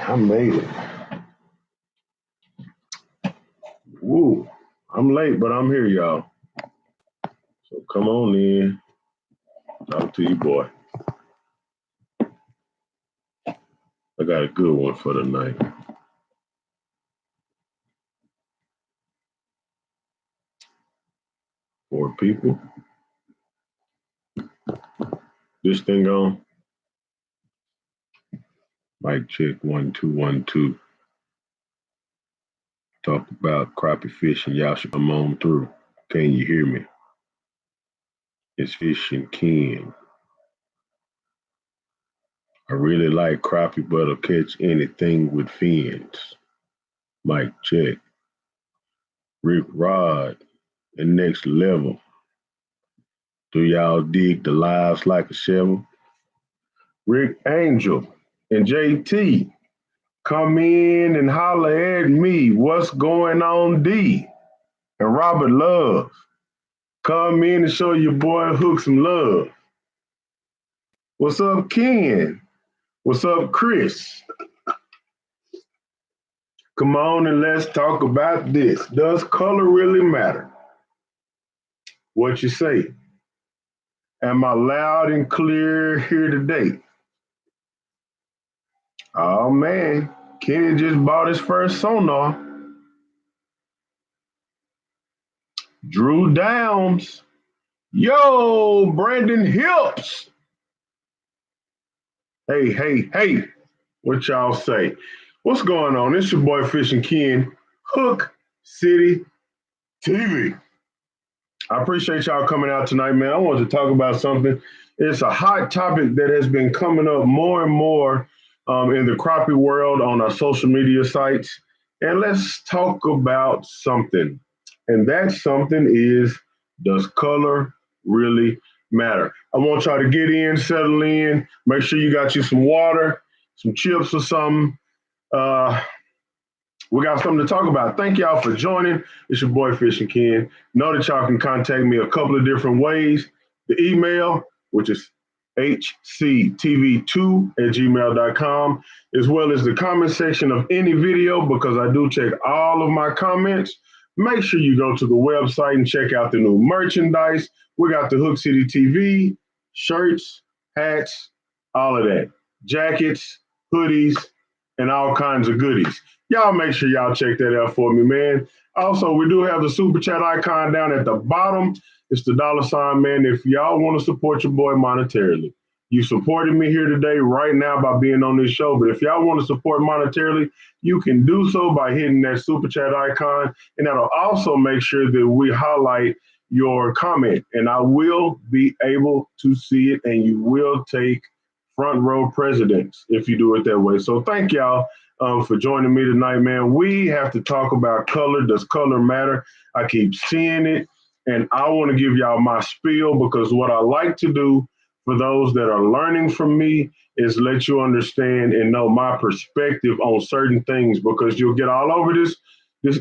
I made it. Woo. I'm late, but I'm here, y'all. So come on in. Talk to you, boy. I got a good one for tonight. Four people. This thing on. Mic check 1 2 1 2. Talk about crappie fishing. Y'all should come on through. Can you hear me? It's Fishing Ken. I really like crappie, but I'll catch anything with fins. Mic check. Rick Rod and Next Level. Do y'all dig the lives like a shovel? Rick Angel and JT, come in and holler at me. What's going on, D? And Robert Love, come in and show your boy Hook some love. What's up, Ken? What's up, Chris? Come on and let's talk about this. Does color really matter? What you say? Am I loud and clear here today? Oh man, Kenny just bought his first sonar. Drew Downs. Yo, Brandon Hips. Hey. What y'all say? What's going on? It's your boy Fishing Ken, Hook City TV. I appreciate y'all coming out tonight, man. I want to talk about something. It's a hot topic that has been coming up more and more in the crappie world on our social media sites. And let's talk about something. And that something is, does color really matter? I want y'all to get in, settle in, make sure you got you some water, some chips or something. We got something to talk about. Thank y'all for joining. It's your boy Fishing Ken. Know that y'all can contact me a couple of different ways. The email, which is hctv2@gmail.com, as well as the comment section of any video, because I do check all of my comments. Make sure you go to the website and check out the new merchandise. We got the Hook City TV, shirts, hats, all of that. Jackets, hoodies, and all kinds of goodies. Y'all make sure y'all check that out for me, man. Also, we do have the super chat icon down at the bottom. It's the $, man. If y'all want to support your boy monetarily, you supported me here today right now by being on this show. But if y'all want to support monetarily, you can do so by hitting that super chat icon. And that'll also make sure that we highlight your comment. And I will be able to see it, and you will take front row precedence if you do it that way. So thank y'all for joining me tonight, man. We have to talk about color. Does color matter? I keep seeing it, and I want to give y'all my spiel, because what I like to do for those that are learning from me is let you understand and know my perspective on certain things, because you'll get all over this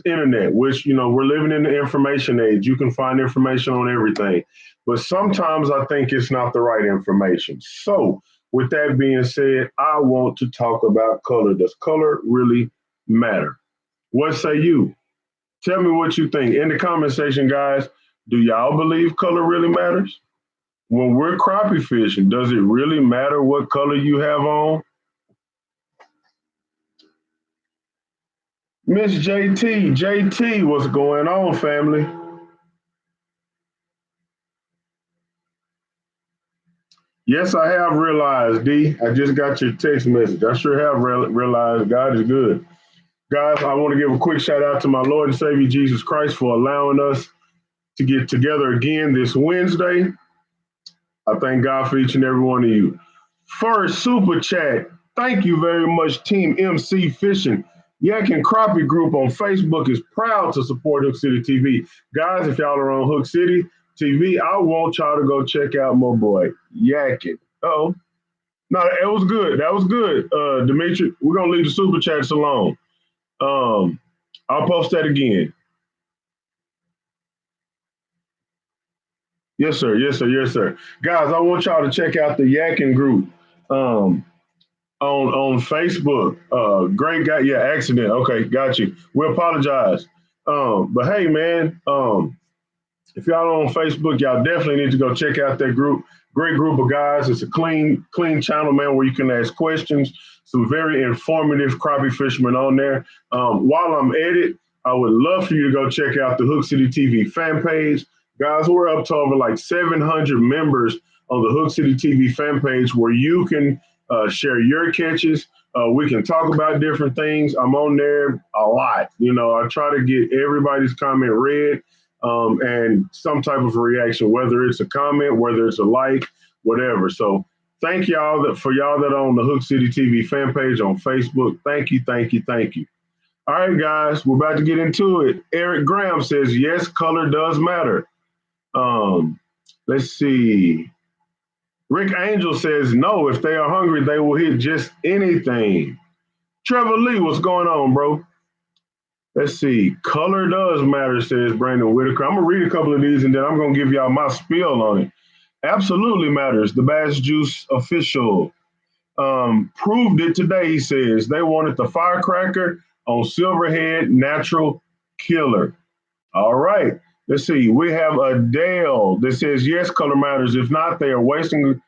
internet, which, you know, we're living in the information age. You can find information on everything, but sometimes I think it's not the right information. So with that being said, I want to talk about color. Does color really matter? What say you? Tell me what you think in the comment section, guys. Do y'all believe color really matters? When we're crappie fishing, does it really matter what color you have on? Miss JT, what's going on, family? Yes, I have realized, D. I just got your text message. I sure have realized God is good. Guys, I want to give a quick shout out to my Lord and Savior Jesus Christ for allowing us to get together again this Wednesday. I thank God for each and every one of you. First, super chat. Thank you very much, Team MC Fishing. Yak and Crappie Group on Facebook is proud to support Hook City TV. Guys, if y'all are on Hook City TV, I want y'all to go check out my boy, Yakking. Oh, no, it was good. That was good, Dimitri. We're going to leave the super chats alone. I'll post that again. Yes, sir. Guys, I want y'all to check out the Yakking Group. on Facebook. Great guy. Yeah, accident. Okay, got you. We apologize. But hey, man. If y'all are on Facebook, y'all definitely need to go check out that group. Great group of guys. It's a clean channel, man, where you can ask questions. Some very informative crappie fishermen on there. While I'm at it, I would love for you to go check out the Hook City TV fan page. Guys, we're up to over like 700 members on the Hook City TV fan page where you can share your catches. We can talk about different things. I'm on there a lot. You know, I try to get everybody's comment read and some type of reaction, whether it's a comment, whether it's a like, whatever. So thank y'all for y'all that are on the Hook City TV fan page on Facebook. Thank you, thank you, thank you. All right, guys, we're about to get into it. Eric Graham says, yes, color does matter. Let's see. Rick Angel says, no, if they are hungry, they will hit just anything. Trevor Lee, what's going on, bro? Let's see. Color does matter, says Brandon Whitaker. I'm going to read a couple of these and then I'm going to give y'all my spiel on it. Absolutely matters. The Bass Juice official proved it today, he says. They wanted the firecracker on Silverhead Natural Killer. All right. Let's see. We have Adele that says, yes, color matters. If not, they are wasting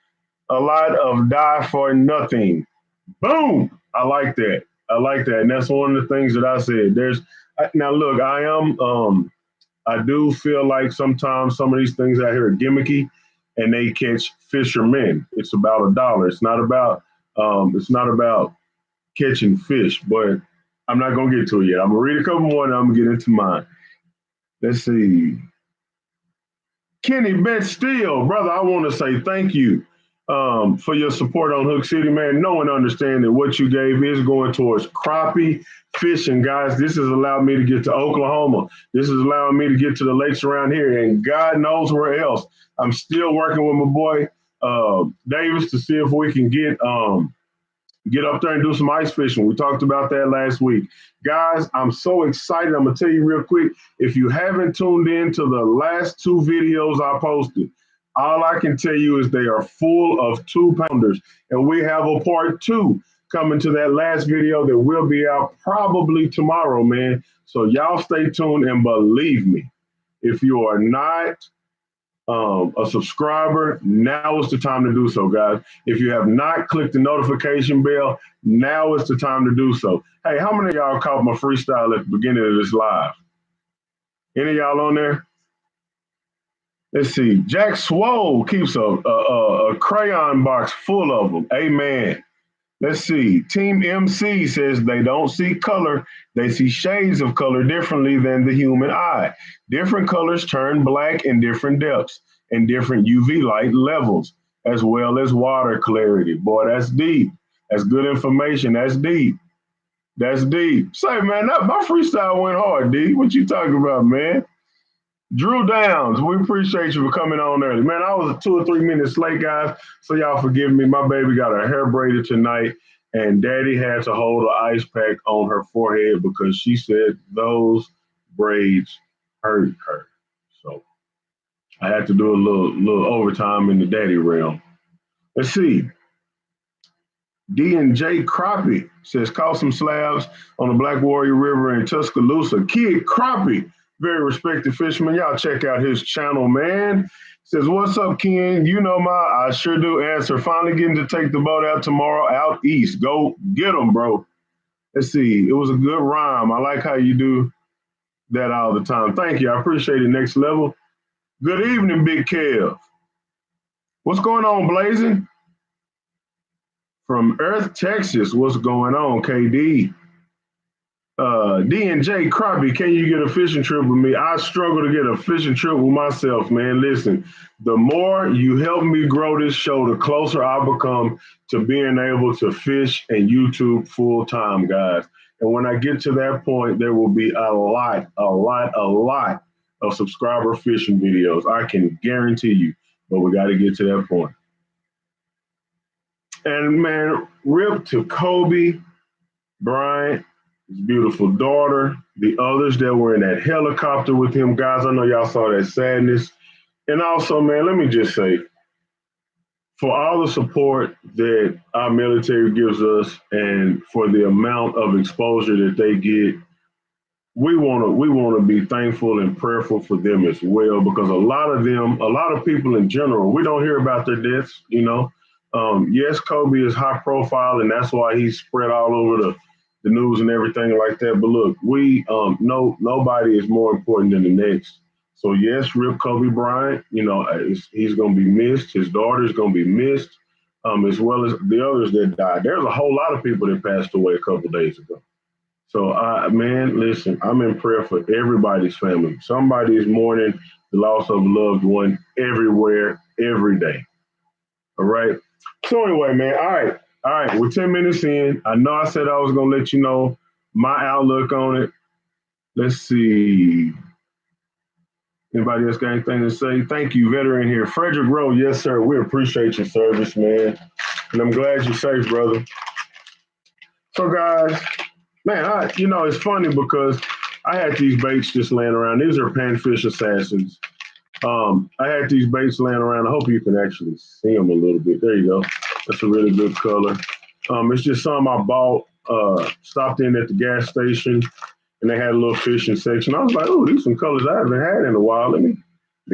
a lot of dye for nothing. Boom. I like that. I like that. And that's one of the things that I said. Now look, I do feel like sometimes some of these things out here are gimmicky and they catch fishermen. It's about $1. It's not about catching fish, but I'm not gonna get to it yet. I'm gonna read a couple more and I'm gonna get into mine. Let's see. Kenny Bet Steele, brother, I want to say thank you for your support on Hook City, man. No one understands that what you gave is going towards crappie fishing, guys. This has allowed me to get to Oklahoma. This is allowing me to get to the lakes around here, and God knows where else. I'm still working with my boy Davis to see if we can get up there and do some ice fishing. We talked about that last week. Guys, I'm so excited. I'm going to tell you real quick, if you haven't tuned in to the last two videos I posted, all I can tell you is they are full of 2-pounders. And we have a part 2 coming to that last video that will be out probably tomorrow, man. So y'all stay tuned and believe me, if you are not a subscriber, now is the time to do so, guys. If you have not clicked the notification bell, now is the time to do so. Hey, how many of y'all caught my freestyle at the beginning of this live? Any of y'all on there? Let's see. Jack Swole keeps a crayon box full of them. Amen. Let's see. Team MC says they don't see color. They see shades of color differently than the human eye. Different colors turn black in different depths and different UV light levels, as well as water clarity. Boy, that's deep. That's good information. That's deep. That's deep. Say, man, my freestyle went hard, D. What you talking about, man? Drew Downs, we appreciate you for coming on early. Man, I was 2 or 3 minutes late, guys, so y'all forgive me. My baby got her hair braided tonight, and Daddy had to hold an ice pack on her forehead because she said those braids hurt her. So I had to do a little overtime in the daddy realm. Let's see. D&J Crappie says, caught some slabs on the Black Warrior River in Tuscaloosa. Kid Crappie, very respected fisherman. Y'all check out his channel, man. Says, what's up, Ken? You know I sure do answer. Finally getting to take the boat out tomorrow out east. Go get them, bro. Let's see. It was a good rhyme. I like how you do that all the time. Thank you. I appreciate it. Next level. Good evening, Big Kev. What's going on, Blazing? From Earth, Texas, what's going on, KD? D&J Crappie, can you get a fishing trip with me? I struggle to get a fishing trip with myself, man. Listen, the more you help me grow this show, the closer I become to being able to fish and YouTube full time, guys. And when I get to that point, there will be a lot of subscriber fishing videos. I can guarantee you, but we got to get to that point. And man, rip to Kobe Bryant, his beautiful daughter, the others that were in that helicopter with him. Guys, I know y'all saw that sadness. And also, man, let me just say, for all the support that our military gives us and for the amount of exposure that they get, we want to be thankful and prayerful for them as well, because a lot of people in general, we don't hear about their deaths. Yes, Kobe is high profile, and that's why he's spread all over the news and everything like that. But look, we no nobody is more important than the next. So yes, Rip Kobe Bryant. He's going to be missed. His daughter's going to be missed, as well as the others that died. There's a whole lot of people that passed away a couple days ago. So, man, listen, I'm in prayer for everybody's family. Somebody is mourning the loss of a loved one everywhere, every day. All right. So, anyway, man, all right. We're 10 minutes in. I know I said I was going to let you know my outlook on it. Let's see. Anybody else got anything to say? Thank you, veteran here. Frederick Rowe, yes, sir. We appreciate your service, man. And I'm glad you're safe, brother. So, guys, man, it's funny because I had these baits just laying around. These are panfish assassins. I had these baits laying around. I hope you can actually see them a little bit. There you go. That's a really good color. It's just some I bought, stopped in at the gas station, and they had a little fishing section. I was like, oh, these some colors I haven't had in a while. Let me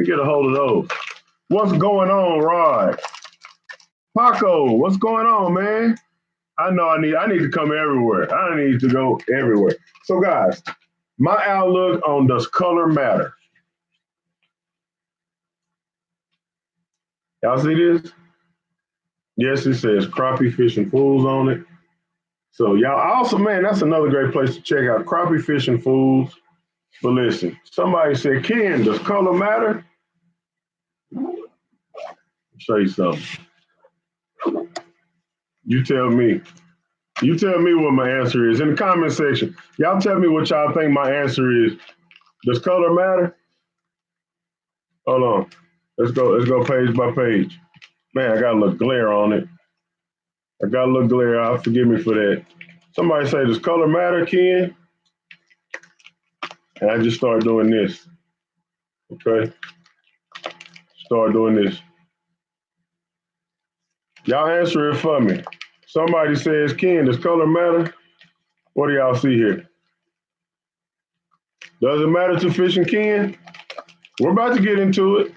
get a hold of those. What's going on, Rod? Paco, what's going on, man? I know I need to come everywhere. I need to go everywhere. So, guys, my outlook on does color matter? Y'all see this? Yes, it says Crappie Fishing Fools on it. So y'all also, man, that's another great place to check out Crappie Fishing Fools. But listen, somebody said, Ken, does color matter? I'll show you something. You tell me. You tell me what my answer is in the comment section. Y'all tell me what y'all think my answer is. Does color matter? Hold on. Let's go page by page. Man, I got a little glare on it. Forgive me for that. Somebody say, does color matter, Ken? And I just start doing this. Okay? Start doing this. Y'all answer it for me. Somebody says, Ken, does color matter? What do y'all see here? Does it matter to Fishing Ken? We're about to get into it.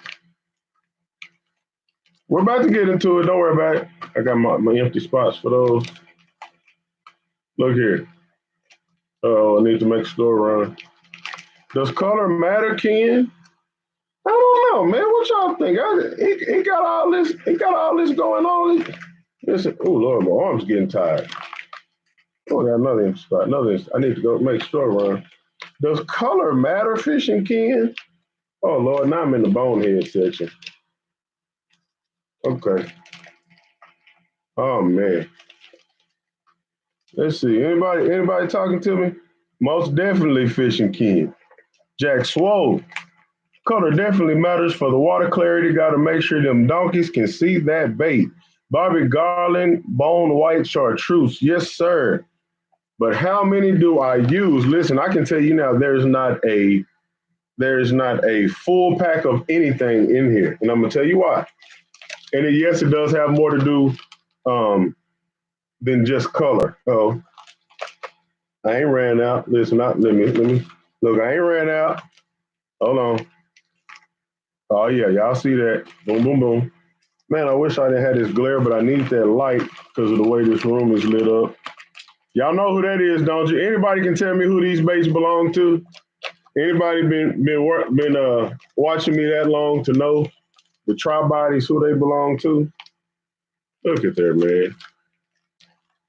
Don't worry about it. I got my empty spots for those. Look here. Oh, I need to make a store run. Does color matter, Ken? I don't know, man. What y'all think? He got all this. He got all this going on. Listen, oh Lord, my arm's getting tired. Oh, I got another empty spot. I need to go make a store run. Does color matter, Fishing Ken? Oh Lord, now I'm in the bonehead section. Okay. Oh man. Let's see. Anybody talking to me? Most definitely Fishing Ken. Jack Swole. Color definitely matters for the water clarity. Got to make sure them donkeys can see that bait. Bobby Garland, bone white chartreuse. Yes, sir. But how many do I use? Listen, I can tell you now, there's not a full pack of anything in here. And I'm going to tell you why. And yes, it does have more to do than just color. Oh, I ain't ran out. Listen, let me look. I ain't ran out. Hold on. Oh yeah, y'all see that? Boom, boom, boom. Man, I wish I didn't have this glare, but I need that light because of the way this room is lit up. Y'all know who that is, don't you? Anybody can tell me who these baits belong to? Anybody been watching me that long to know the tri-bodies, who they belong to? Look at there, man.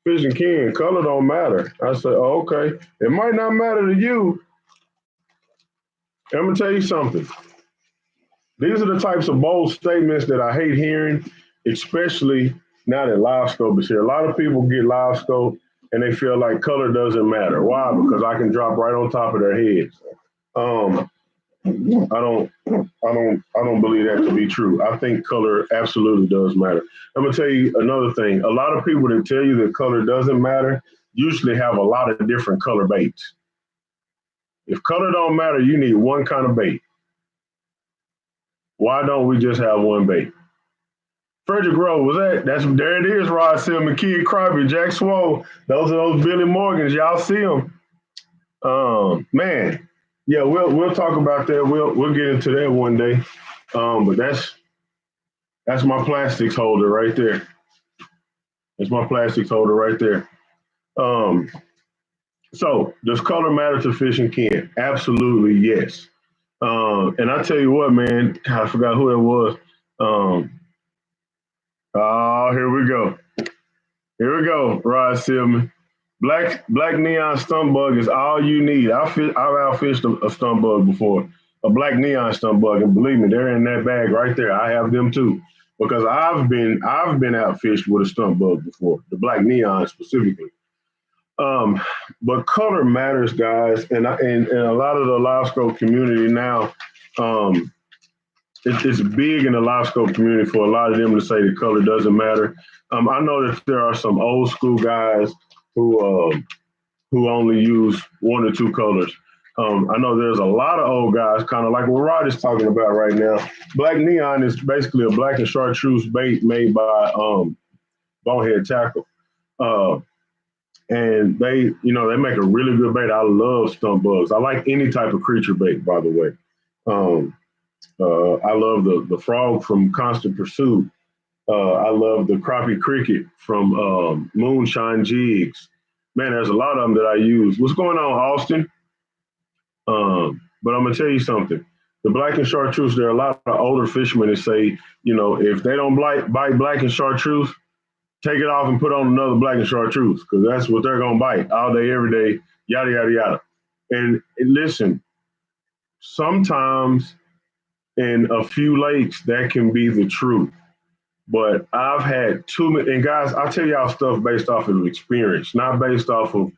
Fishing Ken, color don't matter. I said, oh, okay. It might not matter to you. I'm going to tell you something. These are the types of bold statements that I hate hearing, especially now that live scope is here. A lot of people get live scope and they feel like color doesn't matter. Why? Because I can drop right on top of their heads. I don't believe that to be true. I think color absolutely does matter. I'm gonna tell you another thing. A lot of people that tell you that color doesn't matter usually have a lot of different color baits. If color don't matter, you need one kind of bait. Why don't we just have one bait? Frederick Rowe was that? There it is, Rod Silman, Kid Crappie, Jack Swole. Those are those Billy Morgans. Y'all see them. Man, yeah, we'll talk about that. We'll get into that one day. But that's my plastics holder right there. That's my plastics holder right there. Um, so does color matter to fishing, Ken? Absolutely, yes. And I tell you what, man, I forgot who it was. Um, oh, here we go. Here we go, Rod Silman. Black neon stump bug is all you need. I've outfished a stump bug before, a black neon stump bug, and believe me, they're in that bag right there. I have them too, because I've been outfished with a stump bug before, the black neon specifically. Um, but color matters, guys, and a lot of the live scope community now. Um, it's big in the live scope community for a lot of them to say the color doesn't matter. I know that there are some old school guys who only use one or two colors. I know there's a lot of old guys, kind of like what Rod is talking about right now. Black neon is basically a black and chartreuse bait made by Bonehead Tackle. Uh, and they make a really good bait. I love stump bugs. I like any type of creature bait, by the way. Um, I love the frog from Constant Pursuit. I love the crappie cricket from Moonshine Jigs. Man, there's a lot of them that I use. What's going on, Austin? But I'm gonna tell you something. The black and chartreuse, there are a lot of older fishermen that say, if they don't bite black and chartreuse, take it off and put on another black and chartreuse because that's what they're gonna bite all day, every day, yada yada yada. And listen, sometimes in a few lakes that can be the truth. But I've had too many, and guys, I tell y'all stuff based off of experience, not based off of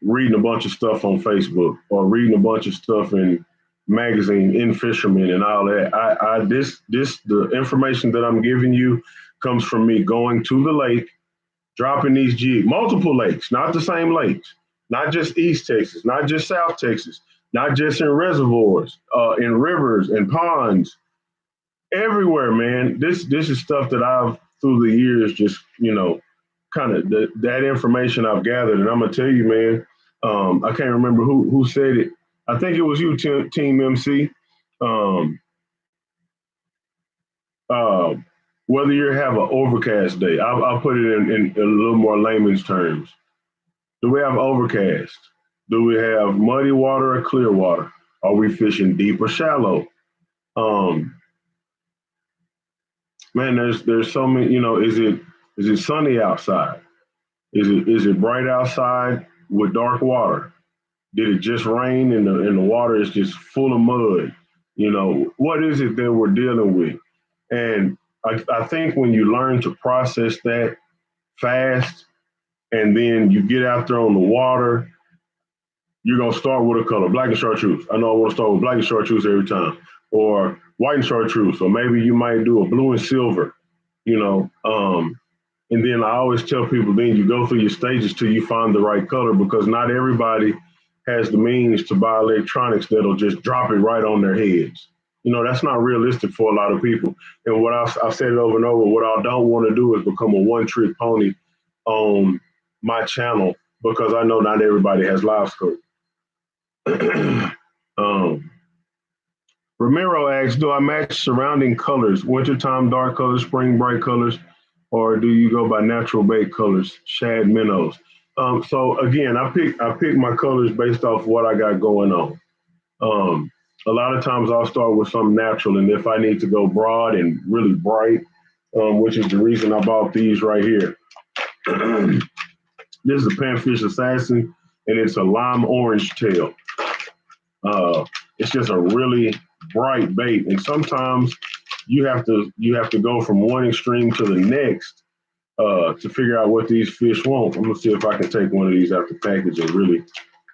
reading a bunch of stuff on Facebook or reading a bunch of stuff in magazine, in Fisherman, and all that. The information that I'm giving you comes from me going to the lake, dropping these jigs, multiple lakes, not the same lakes, not just East Texas, not just South Texas, not just in reservoirs, in rivers and ponds, everywhere, man. This is stuff that I've through the years just kind of that information I've gathered, and I'm gonna tell you, man. I can't remember who said it. I think it was you, Team MC. Um, uh, Whether you have an overcast day, I'll put it in a little more layman's terms. Do we have overcast? Do we have muddy water or clear water? Are we fishing deep or shallow? Um, Man, there's so many. Is it sunny outside? Is it bright outside with dark water? Did it just rain and the water is just full of mud? What is it that we're dealing with? And I think when you learn to process that fast, and then you get out there on the water, you're gonna start with a color, black and chartreuse. I know I want to start with black and chartreuse every time, or white and chartreuse, or maybe you might do a blue and silver. You know, and then I always tell people, then you go through your stages till you find the right color, because not everybody has the means to buy electronics that'll just drop it right on their heads. That's not realistic for a lot of people. And what I've said it over and over, what I don't want to do is become a one-trick pony on my channel, because I know not everybody has live scope. um, Ramiro asks, do I match surrounding colors, wintertime dark colors, spring bright colors, or do you go by natural bait colors, shad minnows? So again, I pick my colors based off what I got going on. A lot of times I'll start with something natural, and if I need to go broad and really bright, which is the reason I bought these right here. This is a panfish assassin, and it's a lime orange tail. It's just a really bright bait, and sometimes you have to go from one extreme to the next to figure out what these fish want. I'm gonna see if I can take one of these out the package and really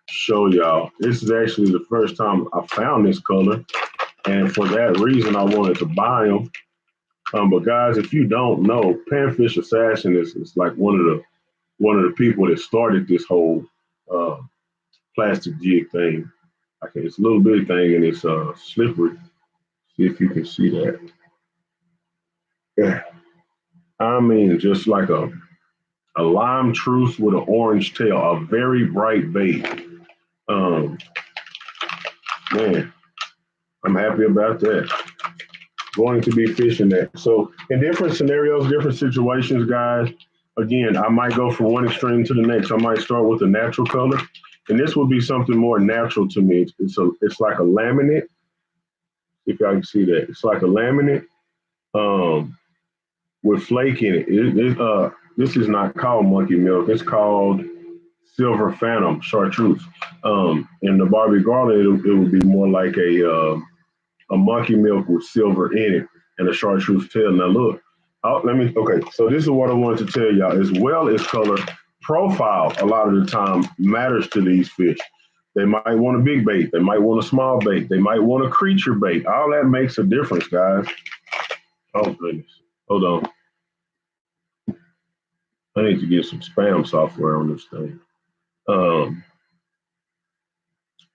show y'all. This is actually the first time I found this color, and for that reason, I wanted to buy them. But guys, if you don't know, Panfish Assassin is like one of the people that started this whole uh, plastic jig thing. Okay, it's a little bitty thing and it's slippery. See if you can see that. Yeah. I mean, just like a lime truce with an orange tail, a very bright bait. Um, Man, I'm happy about that. Going to be fishing that. So in different scenarios, different situations, guys, again, I might go from one extreme to the next. I might start with a natural color. And this would be something more natural to me. It's like a laminate, if y'all can see that. It's like a laminate um, with flake in it. This is not called monkey milk. It's called silver phantom chartreuse. In the Barbie garland, it would be more like a monkey milk with silver in it and a chartreuse tail. Now look, okay, so this is what I wanted to tell y'all. As well as color, profile a lot of the time matters to these fish. They might want a big bait. They might want a small bait. They might want a creature bait. All that makes a difference, guys. Oh goodness. Hold on. I need to get some spam software on this thing. Um,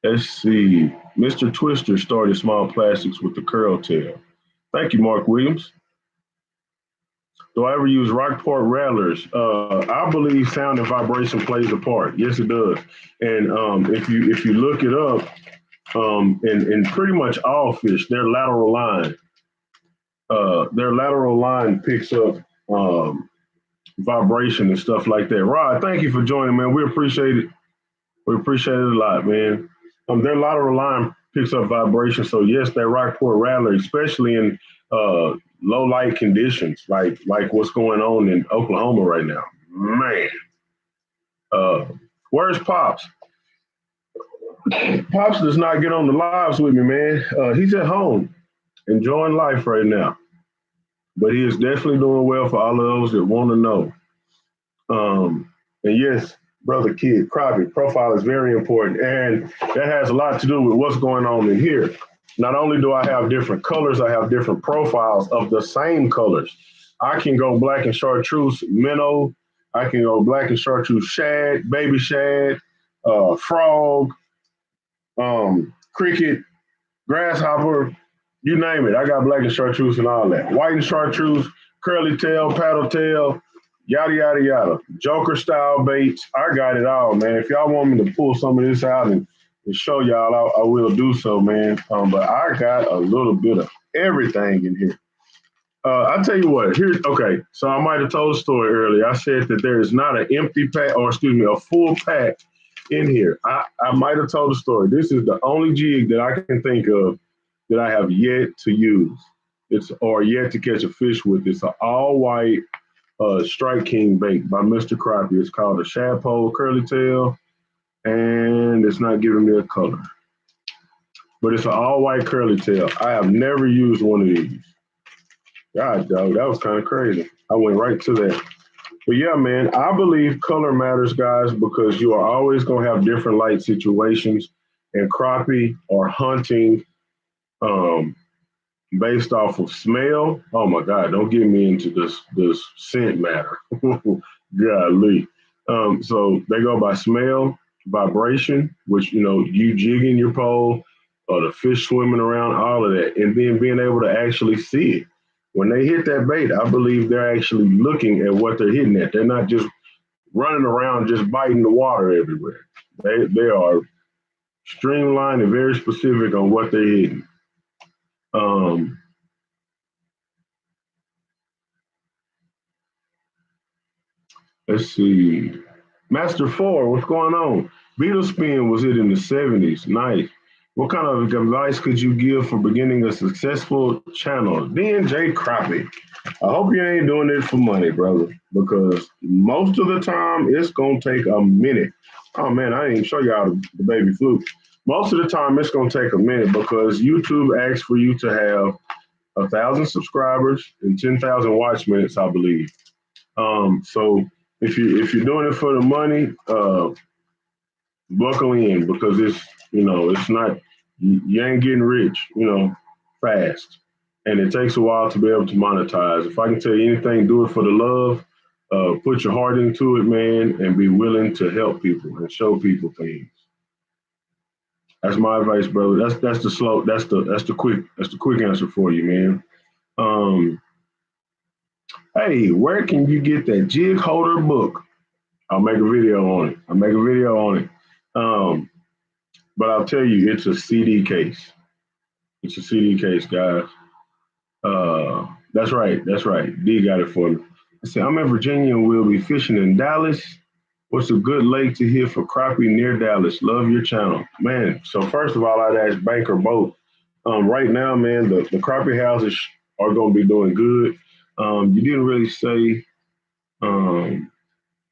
let's see. Mr. Twister started small plastics with the curl tail. Thank you, Mark Williams. Do I ever use Rockport rattlers? I believe sound and vibration plays a part. Yes, it does. And if you look it up, in pretty much all fish, their lateral line picks up vibration and stuff like that. Rod, thank you for joining, man. We appreciate it. We appreciate it a lot, man. Their lateral line picks up vibration. So yes, that Rockport rattler, especially in low light conditions, like what's going on in Oklahoma right now. Man, uh, where's Pops? Pops does not get on the lives with me, man. He's at home enjoying life right now, but he is definitely doing well for all of those that want to know. And yes, brother kid, Crappie, profile is very important. And that has a lot to do with what's going on in here. Not only do I have different colors, I have different profiles of the same colors. I can go black and chartreuse minnow. I can go black and chartreuse shad, baby shad, frog, cricket, grasshopper, you name it. I got black and chartreuse and all that. White and chartreuse, curly tail, paddle tail, yada, yada, yada. Joker style baits. I got it all, man. If y'all want me to pull some of this out and show y'all, I will do so, man. But I got a little bit of everything in here. I'll tell you what, okay, so I might have told a story earlier. I said that there is not an empty pack, or excuse me, a full pack in here. I might have told a story. This is the only jig that I can think of that I have yet to use. Or yet to catch a fish with. It's an all white Strike King bait by Mr. Crappie. It's called a Shadpole Curly Tail, and it's not giving me a color. But it's an all white curly tail. I have never used one of these. God, dog, that was kind of crazy. I went right to that. But yeah, man, I believe color matters, guys, because you are always going to have different light situations. And crappie are hunting um, based off of smell. Oh my God, don't get me into this scent matter. Golly. So they go by smell, vibration, which you jigging your pole, or the fish swimming around, all of that, and then being able to actually see it. When they hit that bait, I believe they're actually looking at what they're hitting at. They're not just running around just biting the water everywhere. They are streamlined and very specific on what they're hitting. Um, let's see. Master Four, what's going on? Beetle spin was it in the 70s? Nice. What kind of advice could you give for beginning a successful channel? DJ Crappie. I hope you ain't doing it for money, brother, because most of the time it's gonna take a minute. Oh man, I didn't even show y'all the baby fluke. Most of the time it's gonna take a minute because YouTube asks for you to have 1,000 subscribers and 10,000 watch minutes, I believe. So if you're doing it for the money, buckle in because it's not you ain't getting rich, fast, and it takes a while to be able to monetize. If I can tell you anything, do it for the love. Put your heart into it, man, and be willing to help people and show people things. That's my advice, brother. That's the slow. That's the quick answer for you, man. Um, Hey, where can you get that jig holder book? I'll make a video on it. I'll make a video on it. Um, but I'll tell you, it's a CD case. It's a CD case, guys. That's right. That's right. D got it for me. I said, I'm in Virginia and we'll be fishing in Dallas. What's a good lake to hit for crappie near Dallas? Love your channel. Man, so first of all, I'd ask Banker both. Right now, man, the crappie houses are going to be doing good. You didn't really say um,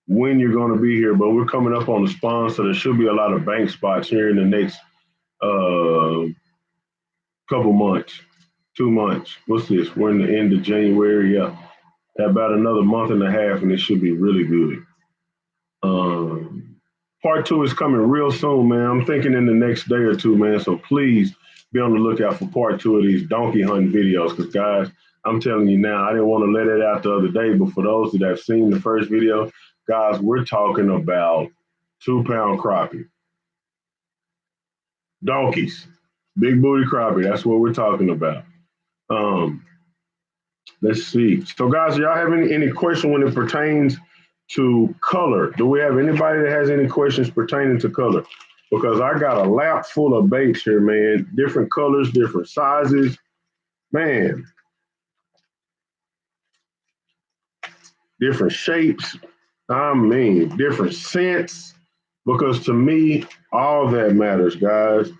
when you're going to be here, but we're coming up on the spawn, so there should be a lot of bank spots here in the next uh, couple months, 2 months. What's this? We're in the end of January. Yeah, about another month and a half, and it should be really good. Part two is coming real soon, man. I'm thinking in the next day or two, man. So please be on the lookout for part two of these donkey hunting videos. Because, guys, I'm telling you now, I didn't want to let it out the other day, but for those that have seen the first video, guys, we're talking about 2-pound crappie. Donkeys. Big booty crappie. That's what we're talking about. Um, let's see. So, guys, y'all have any question when it pertains to color? Do we have anybody that has any questions pertaining to color? Because I got a lap full of baits here, man. Different colors, different sizes. Man, different shapes. I mean, different scents. Because to me, all that matters, guys.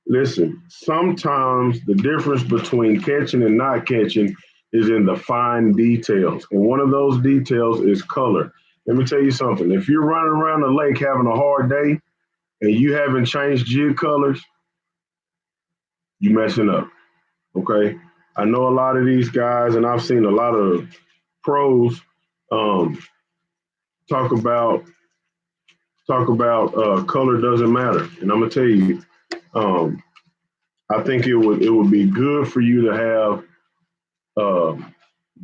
Listen, sometimes the difference between catching and not catching is in the fine details. And one of those details is color. Let me tell you something. If you're running around the lake having a hard day and you haven't changed jig colors, you messing up. Okay. I know a lot of these guys, and I've seen a lot of pros um, talk about color doesn't matter. And I'm gonna tell you, um, I think it would be good for you to have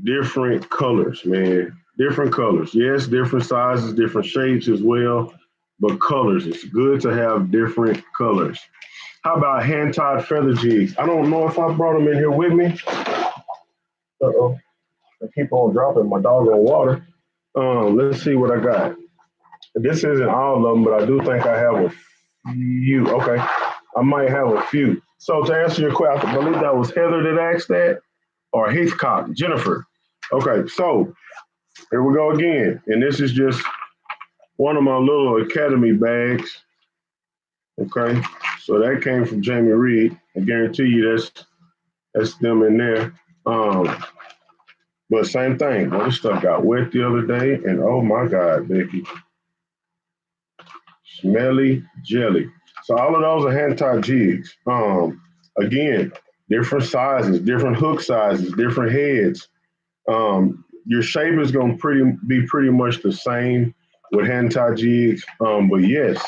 different colors, man. Different colors. Yes, different sizes, different shapes as well, but colors. It's good to have different colors. How about hand-tied feather jigs? I don't know if I brought them in here with me. Uh-oh. I keep on dropping my doggone water. Let's see what I got. This isn't all of them, but I do think I have a few. Okay. I might have a few. So to answer your question, I believe that was Heather that asked that, or Hitchcock, Jennifer. Okay, so here we go again. And this is just one of my little academy bags. Okay. So that came from Jamie Reed. I guarantee you that's them in there. But same thing. Well, this stuff got wet the other day, and oh my God, Becky. Smelly jelly. So all of those are hand-tied jigs. Again, different sizes, different hook sizes, different heads. Your shape is going to be pretty much the same with hand-tied jigs. But yes,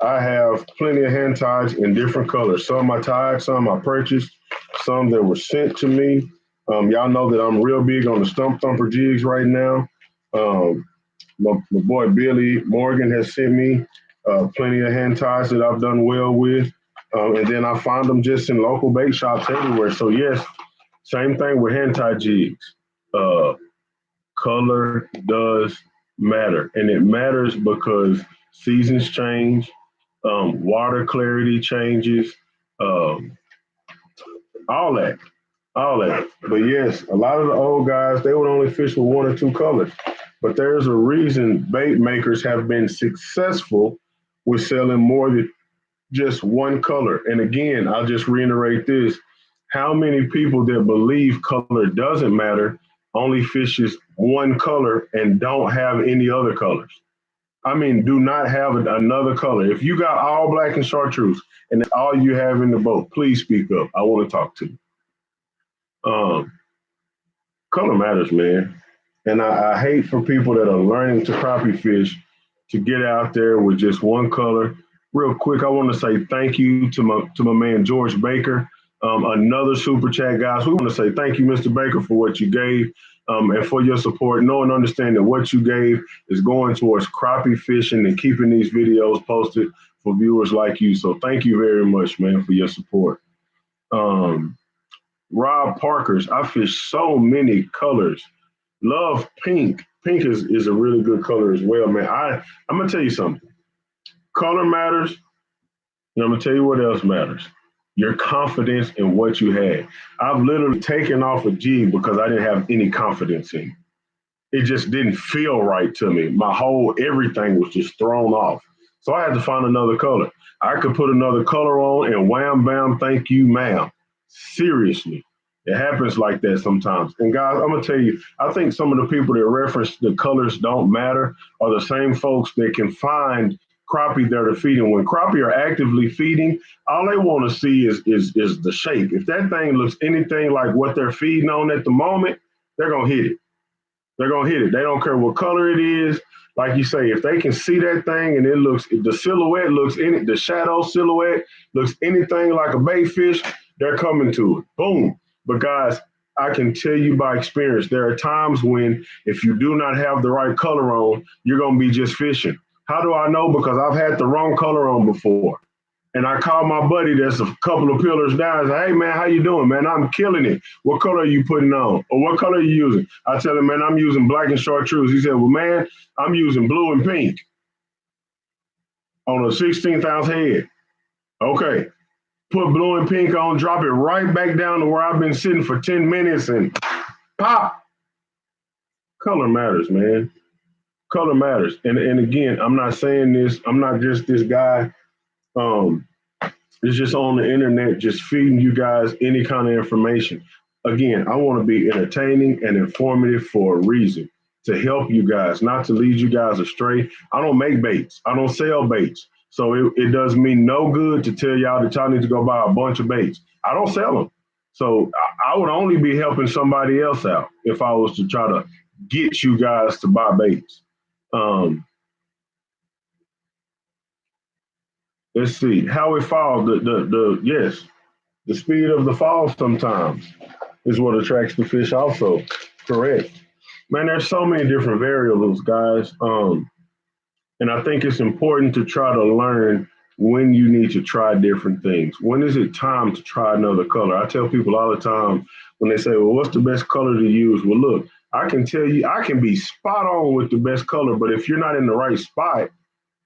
I have plenty of hand ties in different colors. Some I tied, some I purchased, some that were sent to me. Y'all know that I'm real big on the Stump Thumper jigs right now. Um, my boy Billy Morgan has sent me plenty of hand ties that I've done well with. And then I find them just in local bait shops everywhere. So yes, same thing with hand tie jigs. Color does matter. And it matters because seasons change, water clarity changes, um, all that, all that. But yes, a lot of the old guys, they would only fish with one or two colors. But there's a reason bait makers have been successful with selling more than just one color. And again, I'll just reiterate this. How many people that believe color doesn't matter only fishes one color and don't have any other colors? I mean, do not have another color. If you got all black and chartreuse and that's all you have in the boat, please speak up. I want to talk to you. Um, Color matters, man. And I hate for people that are learning to crappie fish to get out there with just one color. Real quick, I want to say thank you to my man George Baker. Another super chat, guys. We want to say thank you, Mr. Baker, for what you gave and for your support. Know and understand that what you gave is going towards crappie fishing and keeping these videos posted for viewers like you. So thank you very much, man, for your support. Rob Parker's, I fish so many colors. love pink. Pink is a really good color as well, man. I'm gonna tell you something. Color matters, and I'm gonna tell you what else matters. Your confidence in what you had. I've literally taken off a jig because I didn't have any confidence in it. It just didn't feel right to me. My whole everything was just thrown off. So I had to find another color. I could put another color on and wham bam, thank you, ma'am. Seriously. It happens like that sometimes. And guys, I'm gonna tell you, I think some of the people that reference the colors don't matter are the same folks that can find crappie that are feeding. When crappie are actively feeding, all they want to see is the shape. If that thing looks anything like what they're feeding on at the moment, they're gonna hit it. They're gonna hit it. They don't care what color it is. Like you say, if they can see that thing and it looks, if the silhouette looks in it, the shadow silhouette looks anything like a bait fish, they're coming to it. Boom. But guys, I can tell you by experience, there are times when if you do not have the right color on, you're gonna be just fishing. How do I know? Because I've had the wrong color on before. And I called my buddy that's a couple of pillars down. I said, hey, man, how you doing, man? I'm killing it. What color are you putting on? Or what color are you using? I tell him, man, I'm using black and chartreuse. He said, well, man, I'm using blue and pink on a 16th ounce head. Okay. Put blue and pink on, drop it right back down to where I've been sitting for 10 minutes and pop. Color matters, man. Color matters. And again, I'm not saying this. I'm not just this guy. It's just on the internet, just feeding you guys any kind of information. Again, I want to be entertaining and informative for a reason, to help you guys, not to lead you guys astray. I don't make baits. I don't sell baits. So it does me no good to tell y'all that y'all need to go buy a bunch of baits. I don't sell them. So I would only be helping somebody else out if I was to try to get you guys to buy baits. Let's see how it falls. Yes, the speed of the fall sometimes is what attracts the fish. Also, correct. Man, there's so many different variables, guys. And I think it's important to try to learn when you need to try different things. When is it time to try another color? I tell people all the time when they say, well, what's the best color to use? Well, look, I can tell you, I can be spot on with the best color, but if you're not in the right spot,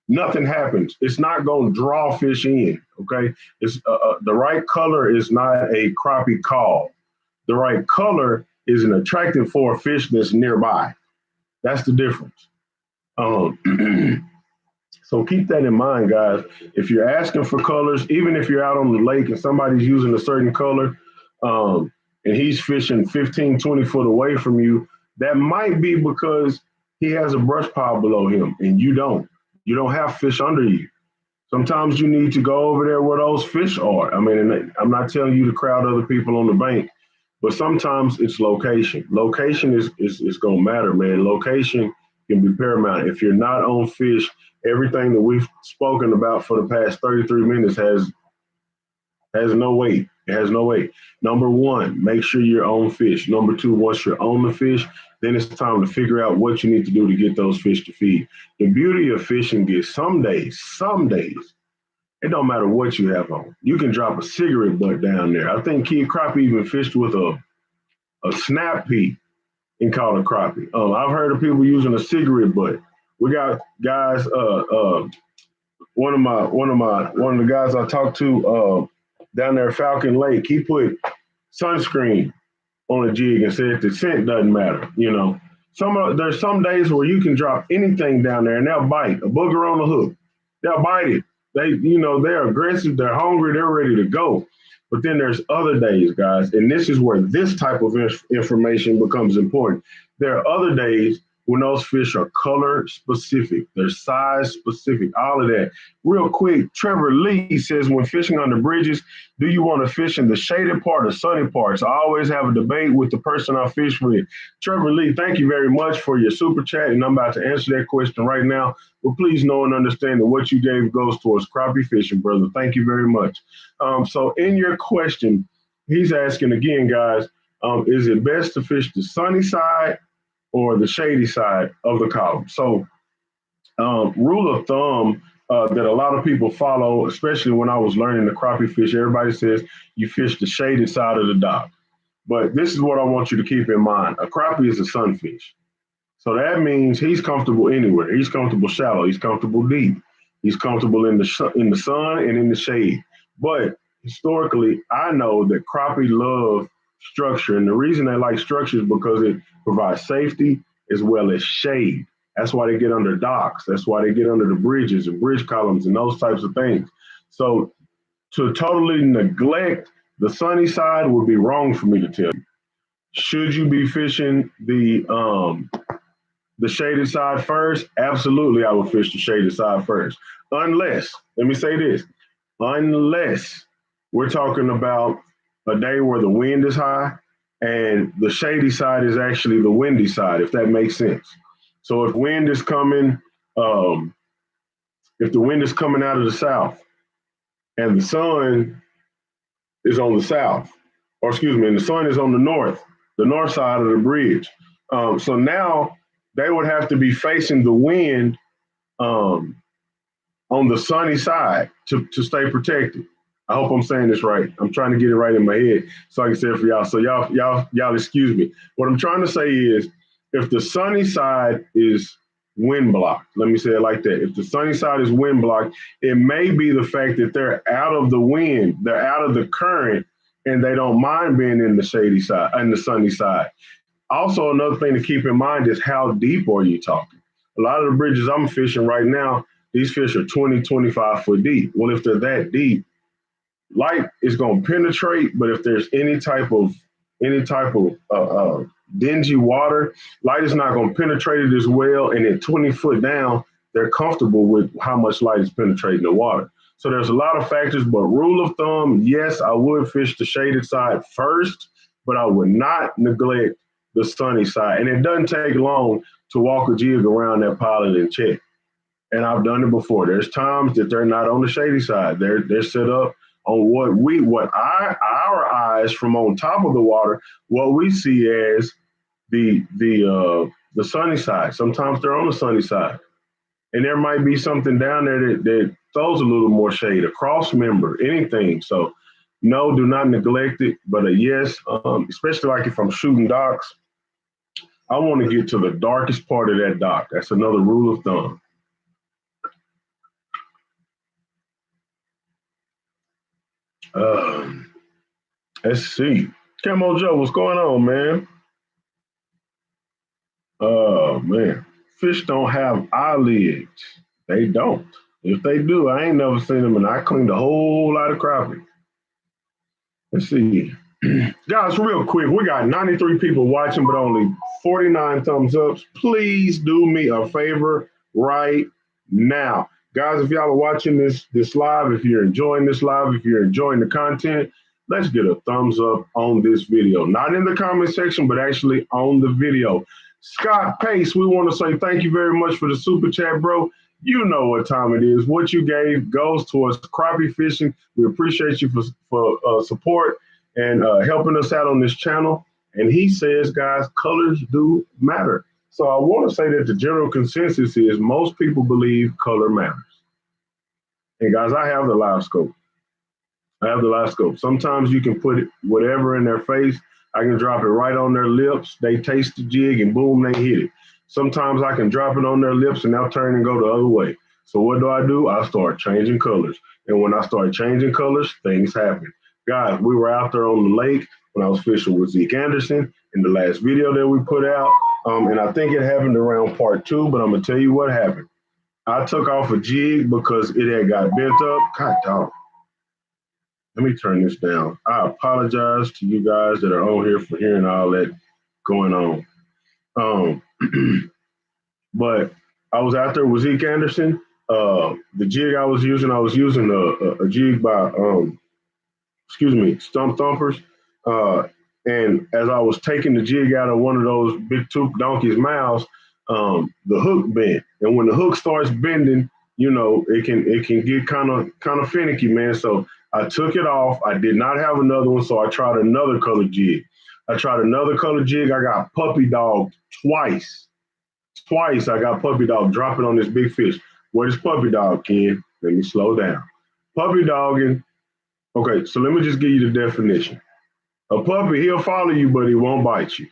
nothing happens. It's not going to draw fish in, okay? It's the right color is not a crappie call. The right color is an attractive for a fish that's nearby. That's the difference. So keep that in mind, guys. If you're asking for colors, even if you're out on the lake and somebody's using a certain color and he's fishing 15, 20 foot away from you, that might be because he has a brush pile below him and you don't. You don't have fish under you. Sometimes you need to go over there where those fish are. I mean, and I'm not telling you to crowd other people on the bank, but sometimes it's location. Location is going to matter, man. Location can be paramount. If you're not on fish, everything that we've spoken about for the past 33 minutes has no weight. It has no weight. Number one, make sure you're on fish. Number two, once you're on the fish, then it's time to figure out what you need to do to get those fish to feed. The beauty of fishing is some days, it don't matter what you have on. You can drop a cigarette butt down there. I think Kid Crappie even fished with a snap peak and caught a crappie. I've heard of people using a cigarette butt. We got guys. One of the guys I talked to down there at Falcon Lake. He put sunscreen on a jig and said the scent doesn't matter. You know, there's some days where you can drop anything down there and they'll bite a booger on the hook. They'll bite it. They're aggressive, they're hungry, they're ready to go. But then there's other days, guys, and this is where this type of information becomes important. There are other days when those fish are color specific, they're size specific, all of that. Real quick, Trevor Lee says, when fishing on the bridges, do you want to fish in the shaded part or sunny parts? I always have a debate with the person I fish with. Trevor Lee, thank you very much for your super chat, and I'm about to answer that question right now. But please know and understand that what you gave goes towards crappie fishing, brother. Thank you very much. So in your question, he's asking again, guys, is it best to fish the sunny side or the shady side of the column? So rule of thumb that a lot of people follow, especially when I was learning the crappie fish, everybody says you fish the shaded side of the dock. But this is what I want you to keep in mind. A crappie is a sunfish. So that means he's comfortable anywhere. He's comfortable shallow. He's comfortable deep. He's comfortable in the sun and in the shade. But historically, I know that crappie love structure, and the reason they like structure is because it provides safety as well as shade. That's why they get under docks. That's why they get under the bridges and bridge columns and those types of things. So to totally neglect the sunny side would be wrong for me to tell you. Should you be fishing the shaded side first? Absolutely, I would fish the shaded side first. Unless, let me say this, unless we're talking about a day where the wind is high and the shady side is actually the windy side, if that makes sense. So if wind is coming, if the wind is coming out of the south and the sun is on the south, or excuse me, and the sun is on the north side of the bridge. So now they would have to be facing the wind um, on the sunny side to stay protected. I hope I'm saying this right. I'm trying to get it right in my head so I can say it for y'all. So y'all excuse me. What I'm trying to say is if the sunny side is wind blocked, let me say it like that. If the sunny side is wind blocked, it may be the fact that they're out of the wind, they're out of the current, and they don't mind being in the shady side and the sunny side. Also, another thing to keep in mind is how deep are you talking? A lot of the bridges I'm fishing right now, these fish are 20, 25 foot deep. Well, if they're that deep, light is going to penetrate, but if there's any type of dingy water, light is not going to penetrate it as well. And at 20 foot down, they're comfortable with how much light is penetrating the water. So there's a lot of factors, but rule of thumb, yes, I would fish the shaded side first, but I would not neglect the sunny side. And it doesn't take long to walk a jig around that pilot and check. And I've done it before. There's times that they're not on the shady side. They're set up on our eyes from on top of the water, what we see as the sunny side. Sometimes they're on the sunny side. And there might be something down there that throws a little more shade, a cross member, anything. So no, do not neglect it. But yes, especially like if I'm shooting docks, I want to get to the darkest part of that dock. That's another rule of thumb. Let's see. Camo Joe, what's going on, man? Oh, man. Fish don't have eyelids. They don't. If they do, I ain't never seen them, and I cleaned a whole lot of crappie. Let's see. Guys, real quick, we got 93 people watching, but only 49 thumbs ups. Please do me a favor right now. Guys, if y'all are watching this live, if you're enjoying this live, if you're enjoying the content, let's get a thumbs up on this video. Not in the comment section, but actually on the video. Scott Pace, we want to say thank you very much for the super chat, bro. You know what time it is. What you gave goes towards crappie fishing. We appreciate you for support and helping us out on this channel. And he says, guys, colors do matter. So I want to say that the general consensus is most people believe color matters. And guys, I have the live scope. Sometimes you can put whatever in their face. I can drop it right on their lips. They taste the jig and boom, they hit it. Sometimes I can drop it on their lips and they'll turn and go the other way. So what do? I start changing colors. And when I start changing colors, things happen. Guys, we were out there on the lake when I was fishing with Zeke Anderson in the last video that we put out. And I think it happened around part 2, but I'm going to tell you what happened. I took off a jig because it had got bent up. God dog. Let me turn this down. I apologize to you guys that are on here for hearing all that going on. But I was out there with Zeke Anderson. The jig I was using a jig by, Stump Thumpers. And as I was taking the jig out of one of those big tooth donkeys' mouths, the hook bent. And when the hook starts bending, you know, it can get kind of finicky, man. So I took it off. I did not have another one, so I tried another color jig. I got puppy dog twice. I got puppy dog dropping on this big fish. What is puppy dog, Ken? Let me slow down. Puppy dogging. Okay, so let me just give you the definition. A puppy, he'll follow you, but he won't bite you.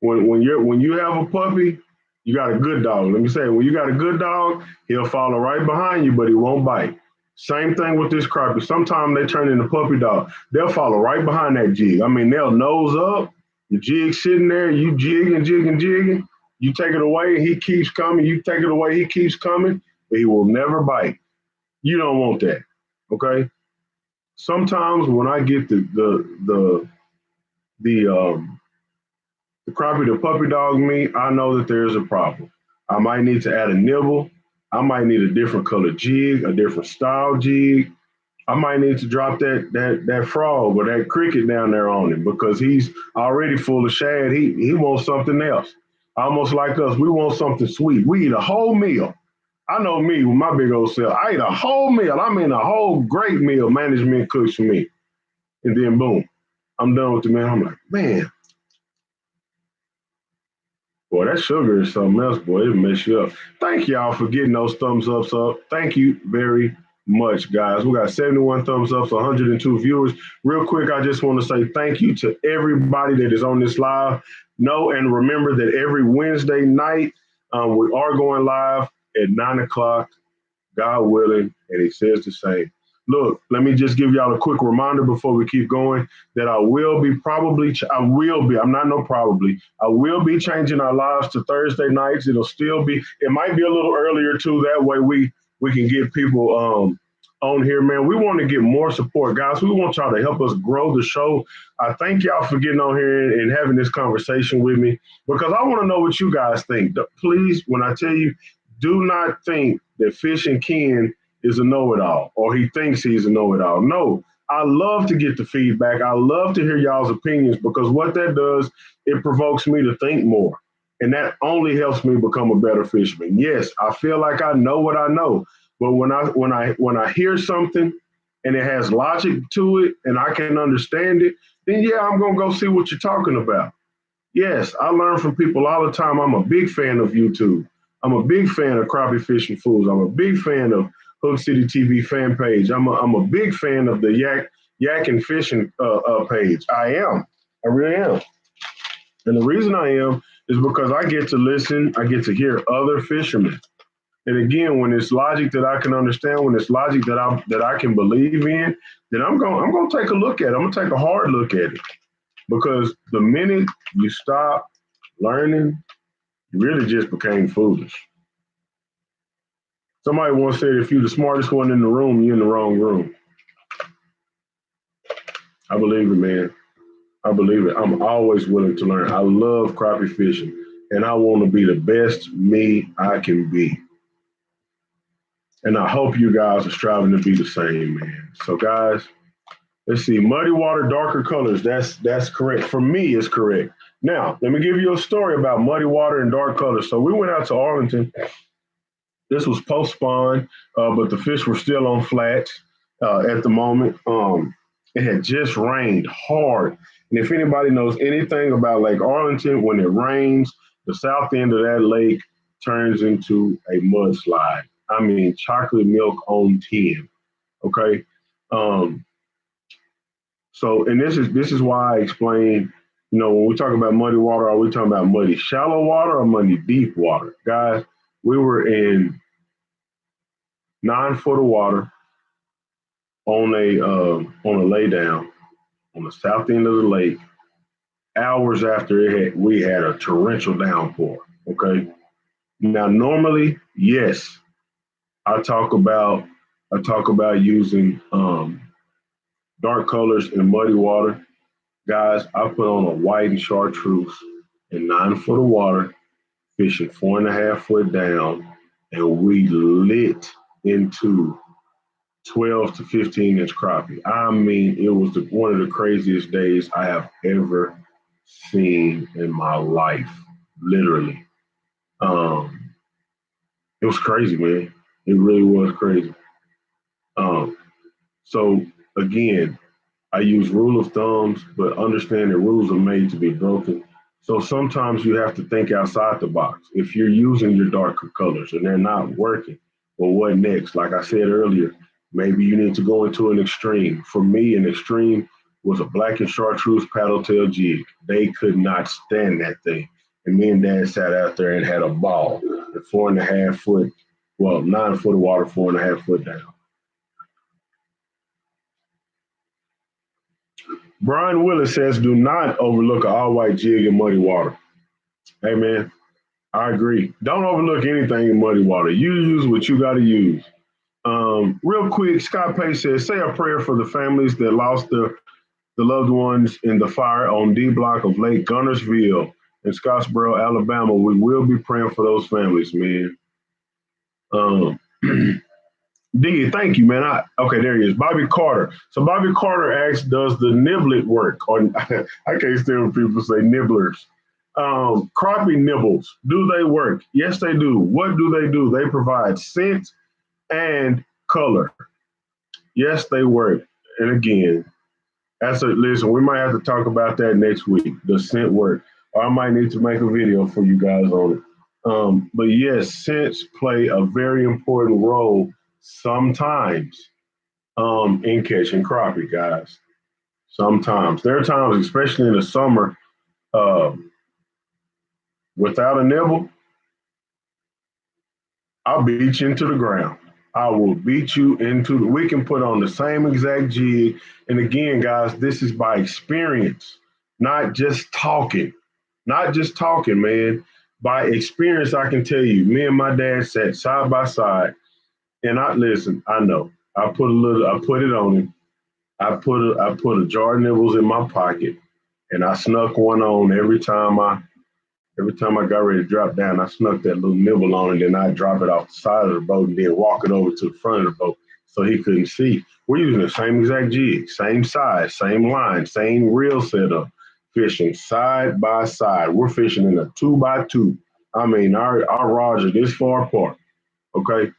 When you have a puppy, you got a good dog. Let me say, when you got a good dog, he'll follow right behind you, but he won't bite. Same thing with this crappie. Sometimes they turn into puppy dog. They'll follow right behind that jig. I mean, they'll nose up, the jig sitting there, you jigging, jigging, jigging. You take it away, he keeps coming. You take it away, he keeps coming, but he will never bite. You don't want that, okay? Sometimes when I get the the crappie, the puppy dog meat, I know that there's a problem. I might need to add a nibble. I might need a different color jig, a different style jig. I might need to drop that frog or that cricket down there on him because he's already full of shad. He wants something else. Almost like us, we want something sweet. We eat a whole meal. I know me with my big old self. I eat a whole meal. I mean a whole great meal management cooks for me. And then boom, I'm done with the meal. I'm like, man, boy, that sugar is something else, boy. It mess you up. Thank y'all for getting those thumbs ups up. Thank you very much, guys. We got 71 thumbs ups, 102 viewers. Real quick, I just want to say thank you to everybody that is on this live. Know and remember that every Wednesday night, we are going live at 9 o'clock. God willing, and he says the same. Look, let me just give y'all a quick reminder before we keep going that I will be, I'm not no probably, I will be changing our lives to Thursday nights. It'll still be, it might be a little earlier too. That way we can get people on here, man. We want to get more support, guys. We want y'all to help us grow the show. I thank y'all for getting on here and having this conversation with me because I want to know what you guys think. Please, when I tell you, do not think that Fishing Ken is a know-it-all or he thinks he's a know-it-all. No, I love to get the feedback. I love to hear y'all's opinions because what that does, it provokes me to think more. And that only helps me become a better fisherman. Yes, I feel like I know what I know, but when I hear something and it has logic to it and I can understand it, then yeah, I'm gonna go see what you're talking about. Yes, I learn from people all the time. I'm a big fan of YouTube. I'm a big fan of Crappie Fishing Fools. I'm a big fan of Hook City TV fan page. I'm a big fan of the Yak and Fishing page. I am. I really am. And the reason I am is because I get to listen. I get to hear other fishermen. And again, when it's logic that I can understand, when it's logic that I can believe in, then I'm gonna take a look at it. I'm gonna take a hard look at it. Because the minute you stop learning, you really just became foolish. Somebody once said, if you're the smartest one in the room, you're in the wrong room. I believe it, man. I believe it. I'm always willing to learn. I love crappie fishing, and I want to be the best me I can be. And I hope you guys are striving to be the same, man. So, guys, let's see. Muddy water, darker colors. That's correct. For me, it's correct. Now, let me give you a story about muddy water and dark colors. So we went out to Arlington. This was post spawn, but the fish were still on flats at the moment. It had just rained hard. And if anybody knows anything about Lake Arlington, when it rains, the south end of that lake turns into a mudslide. I mean, chocolate milk on 10. Okay. Um, and this is why I explain, when we talk about muddy water, are we talking about muddy shallow water or muddy deep water? Guys, we were in 9 foot of water on a lay down on the south end of the lake. Hours after we had a torrential downpour. Okay. Now, normally, yes, I talk about using dark colors in muddy water. Guys, I put on a white and chartreuse in 9 foot of water, fishing 4.5 foot down, and we lit into 12 to 15 inch crappie. I mean, it was one of the craziest days I have ever seen in my life, literally. It was crazy, man. It really was crazy. So again, I use rule of thumbs, but understand that rules are made to be broken. So sometimes you have to think outside the box. If you're using your darker colors and they're not working, well, what next? Like I said earlier, maybe you need to go into an extreme. For me, an extreme was a black and chartreuse paddle tail jig. They could not stand that thing. And me and Dad sat out there and had a ball at 4.5 foot, well, 9 foot of water, 4.5 foot down. Brian Willis says, do not overlook an all white jig in muddy water. Hey, man, I agree. Don't overlook anything in muddy water. You use what you got to use. Real quick, Scott Pace says, say a prayer for the families that lost the loved ones in the fire on D block of Lake Gunnersville in Scottsboro, Alabama. We will be praying for those families, man. Um, D, thank you, man. Okay, there he is. Bobby Carter. So Bobby Carter asks, does the niblet work? Or I can't stand when people say nibblers. Crappie nibbles, do they work? Yes, they do. What do? They provide scent and color. Yes, they work. And again, listen, we might have to talk about that next week, the scent work. Or I might need to make a video for you guys on it. But yes, scents play a very important role sometimes in catching crappie, guys. Sometimes. There are times, especially in the summer, uh, without a nibble, I'll beat you into the ground. I will beat you we can put on the same exact jig. And again, guys, this is by experience, not just talking. Not just talking, man. By experience, I can tell you, me and my dad sat side by side, and I know. I put it on him. I put a jar of nibbles in my pocket, and I snuck one on every time I got ready to drop down. I snuck that little nibble on, and then I drop it off the side of the boat, and then walk it over to the front of the boat so he couldn't see. We're using the same exact jig, same size, same line, same reel setup, fishing side by side. We're fishing in a 2x2. I mean, our rods are this far apart, okay?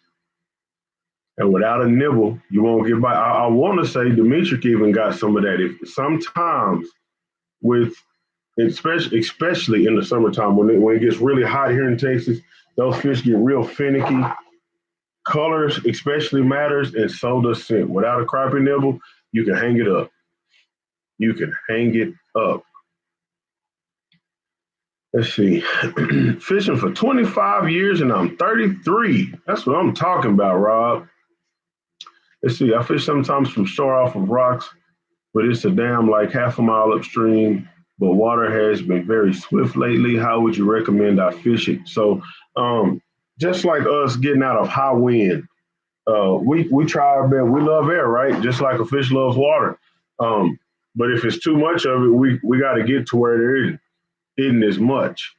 And without a nibble, you won't get by. I want to say Dimitri even got some of that. If sometimes with especially in the summertime when it gets really hot here in Texas, those fish get real finicky. Colors especially matters, and so does scent. Without a crappie nibble, you can hang it up. You can hang it up. Let's see. Fishing for 25 years and I'm 33. That's what I'm talking about, Rob. Let's see. I fish sometimes from shore off of rocks, but it's a dam like half a mile upstream. But water has been very swift lately. How would you recommend I fish it? So, just like us getting out of high wind, we try our best. We love air, right? Just like a fish loves water. But if it's too much of it, we got to get to where there isn't as much.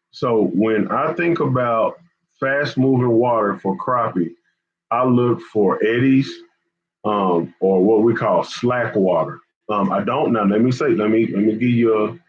So when I think about fast moving water for crappie, I look for eddies or what we call slack water. I don't now. Let me give you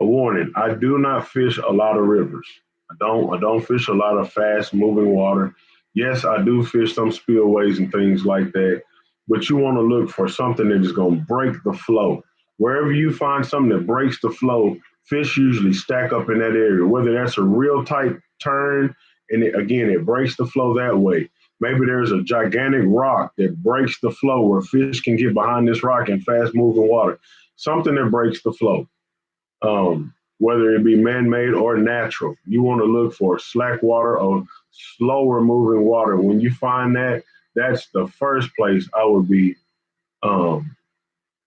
a warning. I do not fish a lot of rivers. I don't fish a lot of fast moving water. Yes, I do fish some spillways and things like that, but you want to look for something that is going to break the flow. Wherever you find something that breaks the flow, fish usually stack up in that area. Whether that's a real tight turn, and it breaks the flow that way. Maybe there's a gigantic rock that breaks the flow where fish can get behind this rock in fast moving water. Something that breaks the flow, whether it be man-made or natural. You want to look for slack water or slower moving water. When you find that, that's the first place I would be.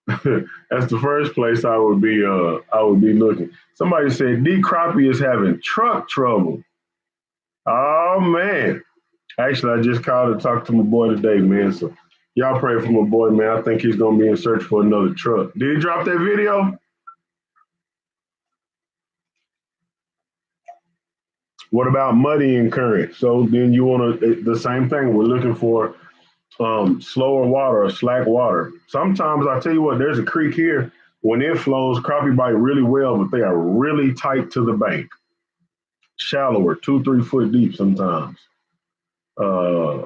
That's the first place I would be. I would be looking. Somebody said D Crappie is having truck trouble. Oh man! Actually, I just called and talked to my boy today, man. So y'all pray for my boy, man. I think he's gonna be in search for another truck. Did he drop that video? What about muddy and current? So then you want to the same thing. We're looking for slower water or slack water. Sometimes I tell you what, there's a creek here. When it flows, crappie bite really well, but they are really tight to the bank. Shallower, 2-3 foot deep sometimes. Uh,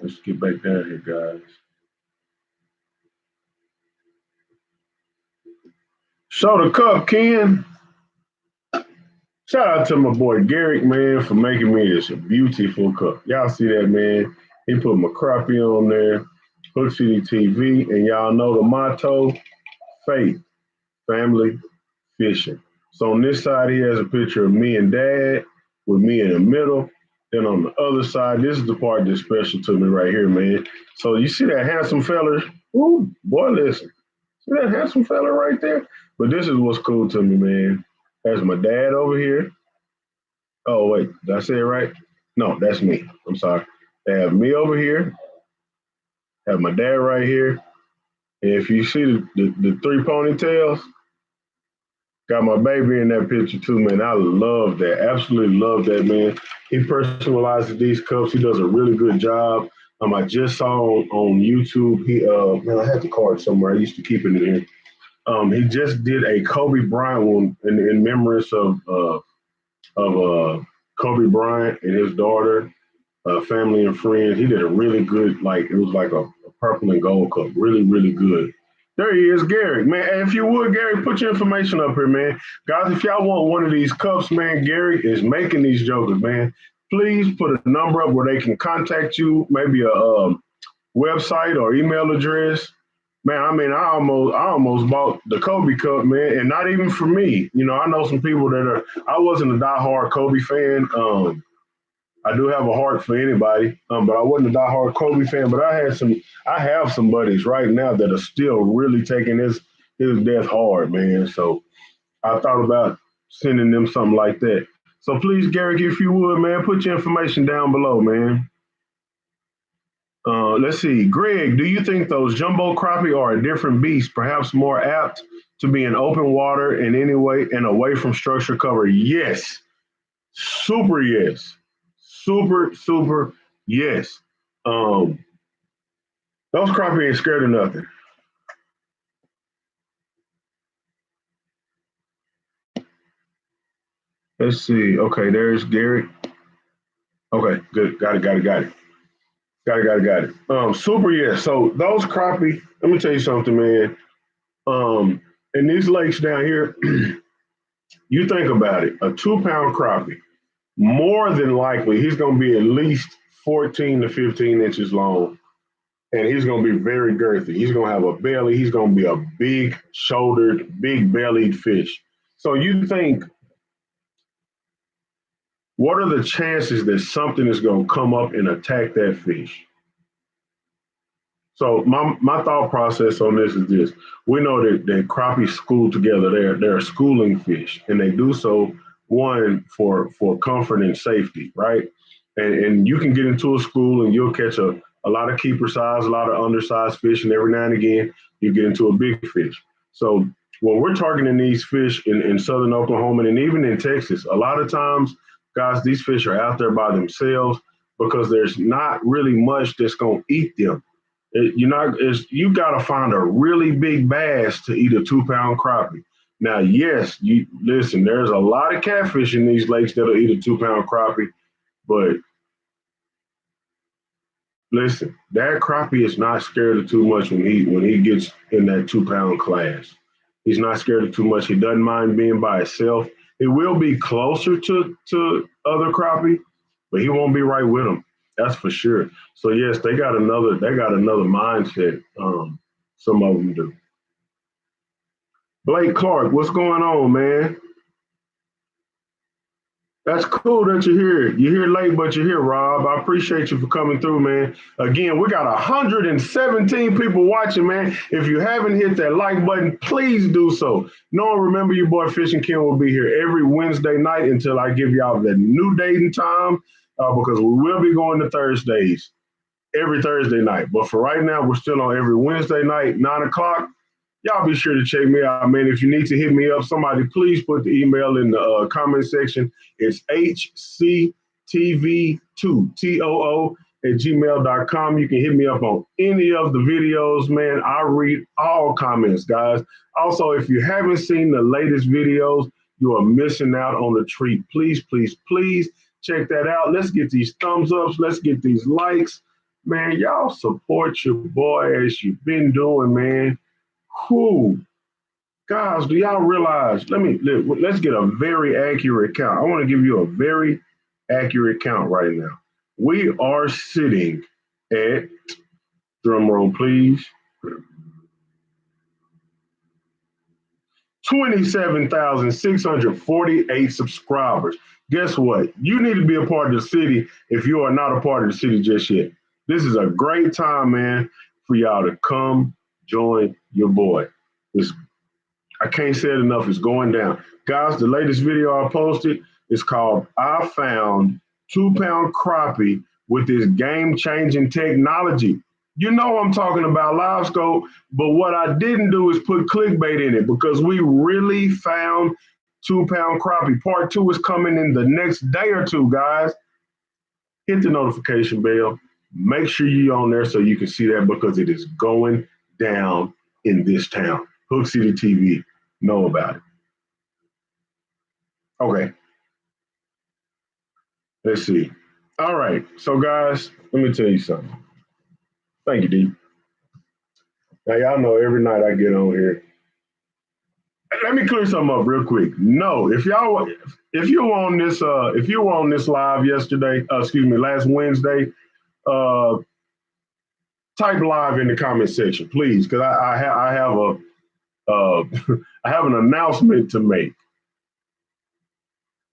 let's get back down here, guys. Show the cup, Ken. Shout out to my boy Garrick, man, for making me this beautiful cup. Y'all see that, man? He put my crappie on there, Hook City TV, and y'all know the motto: faith, family, fishing. So on this side, he has a picture of me and Dad with me in the middle. Then on the other side, this is the part that's special to me right here, man. So you see that handsome fella? Ooh, boy, listen. See that handsome fella right there? But this is what's cool to me, man. That's my dad over here. Oh, wait, did I say it right? No, that's me. I'm sorry. They have me over here, have my dad right here. And if you see the three ponytails, got my baby in that picture too, man. I love that. Absolutely love that, man. He personalizes these cups. He does a really good job. I just saw on YouTube. He man, I had the card somewhere. I used to keep it in here. He just did a Kobe Bryant one in memories of Kobe Bryant and his daughter, family and friends. He did a really good, like it was like a purple and gold cup. Really, really good. There he is, Gary. Man, if you would, Gary, put your information up here, man. Guys, if y'all want one of these cups, man, Gary is making these jokers, man. Please put a number up where they can contact you, maybe a website or email address. Man, I mean, I almost bought the Kobe Cup, man, and not even for me. You know, I know some people that are. I wasn't a diehard Kobe fan. I do have a heart for anybody, but I wasn't a diehard Kobe fan. But I have some buddies right now that are still really taking his death hard, man. So I thought about sending them something like that. So please, Garrick, if you would, man, put your information down below, man. Let's see. Greg, do you think those jumbo crappie are a different beast, perhaps more apt to be in open water in any way and away from structure cover? Yes. Super yes. Super, super yes. Um, those crappie ain't scared of nothing. Let's see. Okay, there's Garrett. Okay, good. Got it, got it, got it. Got it, got it, got it. Super yes. So those crappie, let me tell you something, man. In these lakes down here, you think about it, a 2 pound crappie, more than likely, he's going to be at least 14 to 15 inches long, and he's going to be very girthy. He's going to have a belly. He's going to be a big shouldered, big bellied fish. So you think, what are the chances that something is going to come up and attack that fish? So my thought process on this is this: we know that crappie school together. They're a schooling fish, and they do so one for comfort and safety, right? And you can get into a school and you'll catch a lot of keeper size, a lot of undersized fish, and every now and again you get into a big fish. So when we're targeting these fish in southern Oklahoma and even in Texas, a lot of times, guys, these fish are out there by themselves because there's not really much that's going to eat them. You got to find a really big bass to eat a 2 pound crappie. Now, yes, you listen. There's a lot of catfish in these lakes that'll eat a 2 pound crappie, but listen, that crappie is not scared of too much when he gets in that 2 pound class. He's not scared of too much. He doesn't mind being by himself. He will be closer to other crappie, but he won't be right with them. That's for sure. So yes, they got another mindset. Some of them do. Blake Clark, what's going on, man? That's cool that you're here. You're here late, but you're here, Rob. I appreciate you for coming through, man. Again, we got 117 people watching, man. If you haven't hit that like button, please do so. No, remember your boy Fishing Ken will be here every Wednesday night until I give y'all the new date and time, because we will be going to Thursdays every Thursday night. But for right now, we're still on every Wednesday night, 9 o'clock. Y'all be sure to check me out, man. If you need to hit me up, somebody please put the email in the comment section. It's hctv2, TOO at gmail.com. You can hit me up on any of the videos, man. I read all comments, guys. Also, if you haven't seen the latest videos, you are missing out on the treat. Please, please, please check that out. Let's get these thumbs ups. Let's get these likes. Man, y'all support your boy as you've been doing, man. Whew. Guys, do y'all realize? Let's get a very accurate count. I want to give you a very accurate count right now. We are sitting at, drum roll please, 27,648 subscribers. Guess what? You need to be a part of the city if you are not a part of the city just yet. This is a great time, man, for y'all to come join your boy. It's, I can't say it enough. It's going down. Guys, the latest video I posted is called I Found 2-Pound Crappie with this game-changing technology. You know I'm talking about live scope, but what I didn't do is put clickbait in it because we really found 2-Pound Crappie. Part 2 is coming in the next day or two, guys. Hit the notification bell. Make sure you're on there so you can see that because it is going down in this town. Hook City TV. Know about it. Okay. Let's see. All right. So, guys, let me tell you something. Thank you, D. Now, y'all know every night I get on here. Let me clear something up real quick. No, if you were on this live yesterday, last Wednesday, uh, type live in the comment section, please, because I have I have an announcement to make.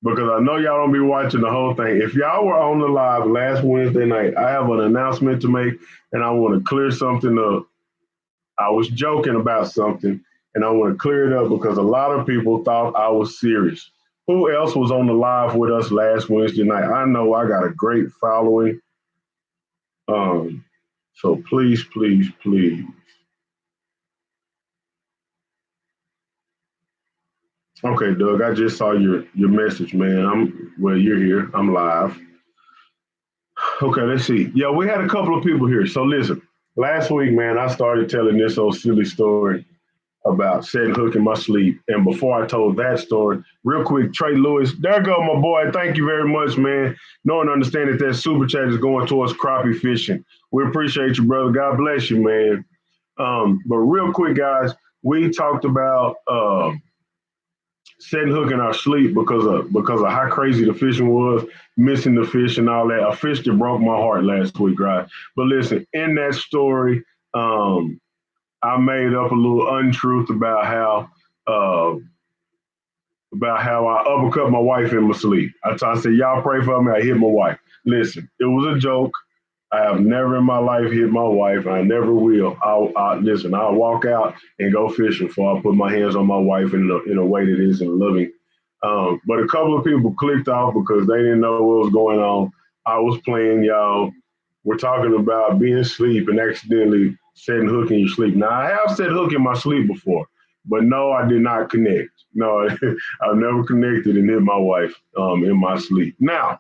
Because I know y'all don't be watching the whole thing. If y'all were on the live last Wednesday night, I have an announcement to make, and I want to clear something up. I was joking about something, and I want to clear it up because a lot of people thought I was serious. Who else was on the live with us last Wednesday night? I know I got a great following. So please, please, please. Okay, Doug, I just saw your message, man. You're here. I'm live. Okay, let's see. Yeah, we had a couple of people here. So listen, last week, man, I started telling this old silly story about setting hook in my sleep. And before I told that story, real quick, Trey Lewis, there go my boy. Thank you very much, man. Know and understand that super chat is going towards crappie fishing. We appreciate you, brother. God bless you, man. But real quick, guys, we talked about setting hook in our sleep because of how crazy the fishing was, missing the fish and all that. A fish that broke my heart last week, right? But listen, in that story, I made up a little untruth uh, about how I uppercut my wife in my sleep. I said, y'all pray for me. I hit my wife. Listen, it was a joke. I have never in my life hit my wife. I never will. I'll walk out and go fishing before I put my hands on my wife in a way that isn't loving. But a couple of people clicked off because they didn't know what was going on. I was playing, y'all. We're talking about being asleep and accidentally setting hook in your sleep. Now, I have set hook in my sleep before, but no, I did not connect. No, I've never connected and hit my wife in my sleep. Now,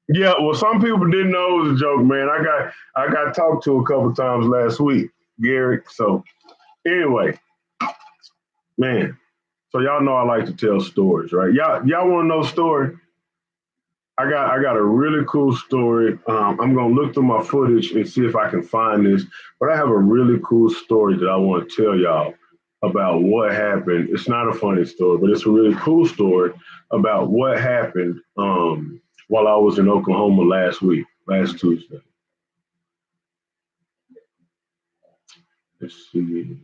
yeah, well, some people didn't know it was a joke, man. I got talked to a couple times last week, Garrett. So anyway, man. So y'all know I like to tell stories, right? Y'all want to know a story? I got a really cool story. I'm gonna look through my footage and see if I can find this. But I have a really cool story that I want to tell y'all about what happened. It's not a funny story, but it's a really cool story about what happened while I was in Oklahoma last Tuesday. Let's see.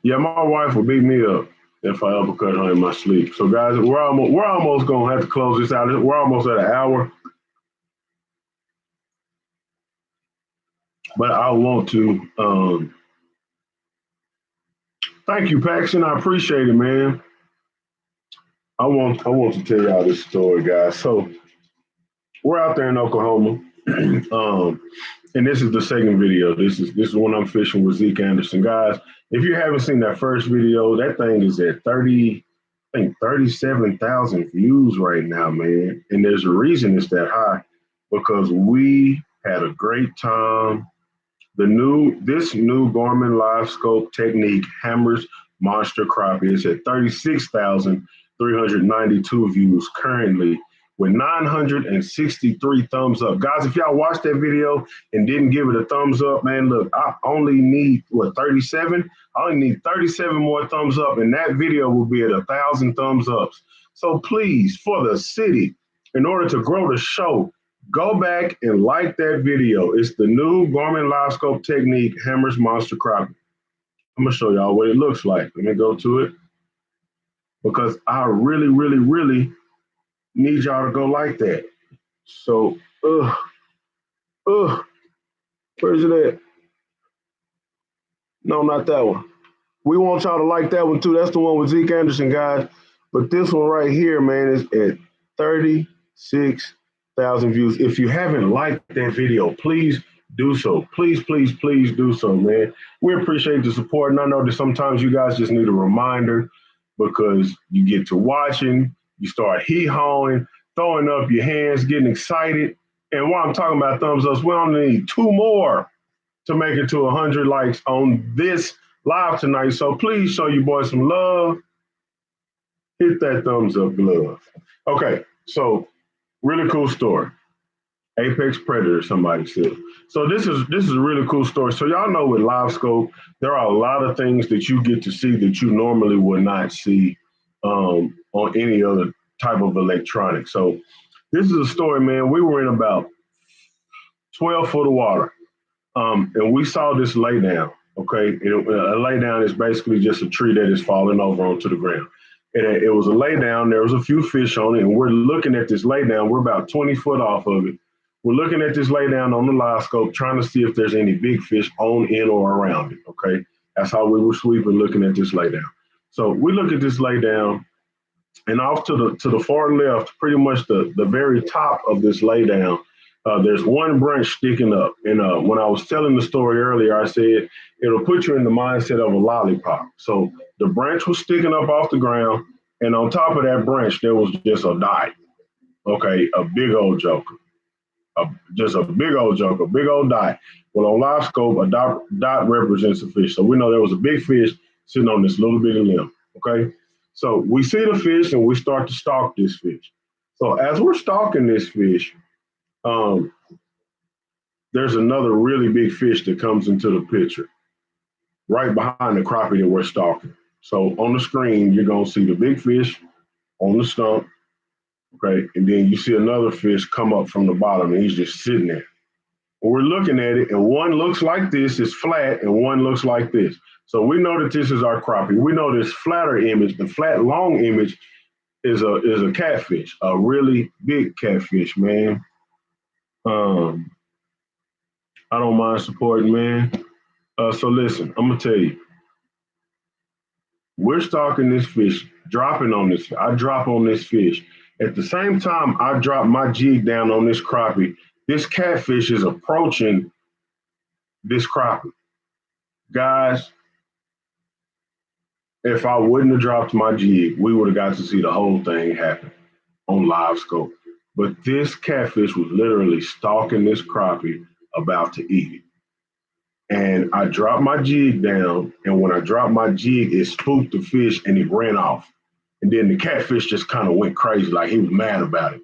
Yeah, my wife will beat me up if I uppercut her in my sleep. So guys, we're almost gonna have to close this out. We're almost at an hour. But I want to thank you, Paxton. I appreciate it, man. I want to tell y'all this story, guys. So we're out there in Oklahoma. And this is the second video. This is when I'm fishing with Zeke Anderson. Guys, if you haven't seen that first video, that thing is at 37,000 views right now, man. And there's a reason it's that high because we had a great time. This new Garmin Live Scope technique hammers monster crappie. It's at 36,392 views currently. with 963 thumbs up. Guys, if y'all watched that video and didn't give it a thumbs up, man, look, I only need, 37? I only need 37 more thumbs up, and that video will be at 1,000 thumbs ups. So please, for the city, in order to grow the show, go back and like that video. It's the new Garmin Live Scope Technique Hammers Monster Crappie. I'm gonna show y'all what it looks like. Let me go to it because I really, really, really need y'all to go like that. So, where's it at? No, not that one. We want y'all to like that one too. That's the one with Zeke Anderson, guys. But this one right here, man, is at 36,000 views. If you haven't liked that video, please do so. Please, please, please do so, man. We appreciate the support. And I know that sometimes you guys just need a reminder because you get to watching, you start hee-hawing, throwing up your hands, getting excited. And while I'm talking about thumbs ups, we only need 2 more to make it to 100 likes on this live tonight. So please show you boys some love. Hit that thumbs up glove. Okay, so really cool story. Apex Predator, somebody said. So this is a really cool story. So y'all know with Live Scope, there are a lot of things that you get to see that you normally would not see on any other type of electronic. So this is a story, man. We were in about 12 foot of water, and we saw this lay down. Okay, a lay down is basically just a tree that is falling over onto the ground. It was a lay down. There was a few fish on it, and we're looking at this lay down. We're about 20 foot off of it. We're looking at this lay down on the live scope, trying to see if there's any big fish on, in, or around it. Okay, that's how we were sweeping, looking at this lay down. So we look at this lay down, and off to the far left, pretty much the very top of this lay down, there's one branch sticking up. And when I was telling the story earlier, I said it'll put you in the mindset of a lollipop. So the branch was sticking up off the ground, and on top of that branch, there was just a dot. Okay, a big old joker. Just a big old joker, big old dot. Well, on live scope, a dot represents a fish. So we know there was a big fish sitting on this little bitty limb. Okay, so we see the fish and we start to stalk this fish. So as we're stalking this fish, there's another really big fish that comes into the picture right behind the crappie that we're stalking. So on the screen, you're gonna see the big fish on the stump. Okay, and then you see another fish come up from the bottom and he's just sitting there. We're looking at it, and one looks like this, is flat, and one looks like this. So we know that this is our crappie. We know this flatter image, the flat long image, is a catfish, a really big catfish, man. I don't mind supporting, man. So listen, I'm gonna tell you, we're stalking this fish, dropping on this. I drop on this fish. At the same time, I drop my jig down on this crappie. This catfish is approaching this crappie. Guys, if I wouldn't have dropped my jig, we would have got to see the whole thing happen on live scope. But this catfish was literally stalking this crappie, about to eat it. And I dropped my jig down, and when I dropped my jig, it spooked the fish and it ran off. And then the catfish just kind of went crazy, like he was mad about it.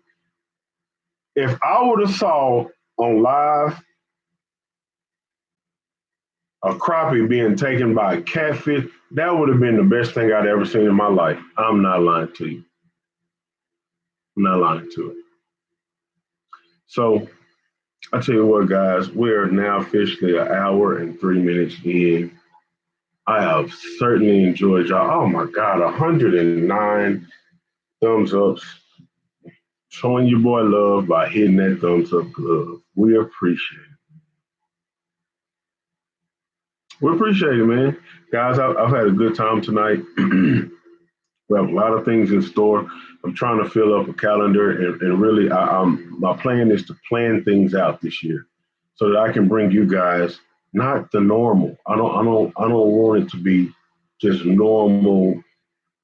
If I would have saw on live a crappie being taken by a catfish, that would have been the best thing I'd ever seen in my life. I'm not lying to you. I'm not lying to it. So I tell you what, guys, we are now officially an hour and 3 minutes in. I have certainly enjoyed y'all. Oh my God, 109 thumbs ups. Showing your boy love by hitting that thumbs up glove. We appreciate it. We appreciate it, man. Guys, I've had a good time tonight. We have a lot of things in store. I'm trying to fill up a calendar, and really, my plan is to plan things out this year so that I can bring you guys not the normal. I don't want it to be just normal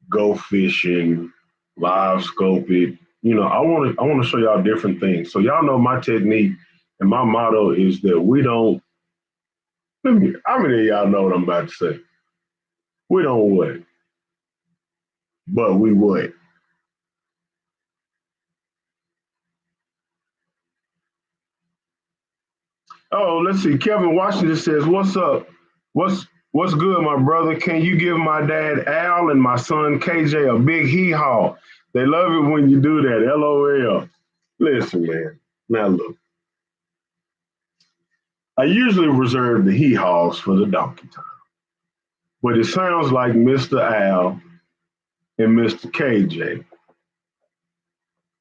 go fishing, live scope it. I want to show y'all different things. So y'all know my technique and my motto is that we don't. How many of y'all know what I'm about to say? We don't what, but we what. Oh, let's see. Kevin Washington says, "What's up? What's good, my brother? Can you give my dad Al and my son KJ a big hee haw? They love it when you do that. LOL." Listen, man. Now look, I usually reserve the hee haws for the donkey time, but it sounds like Mr. Al and Mr. KJ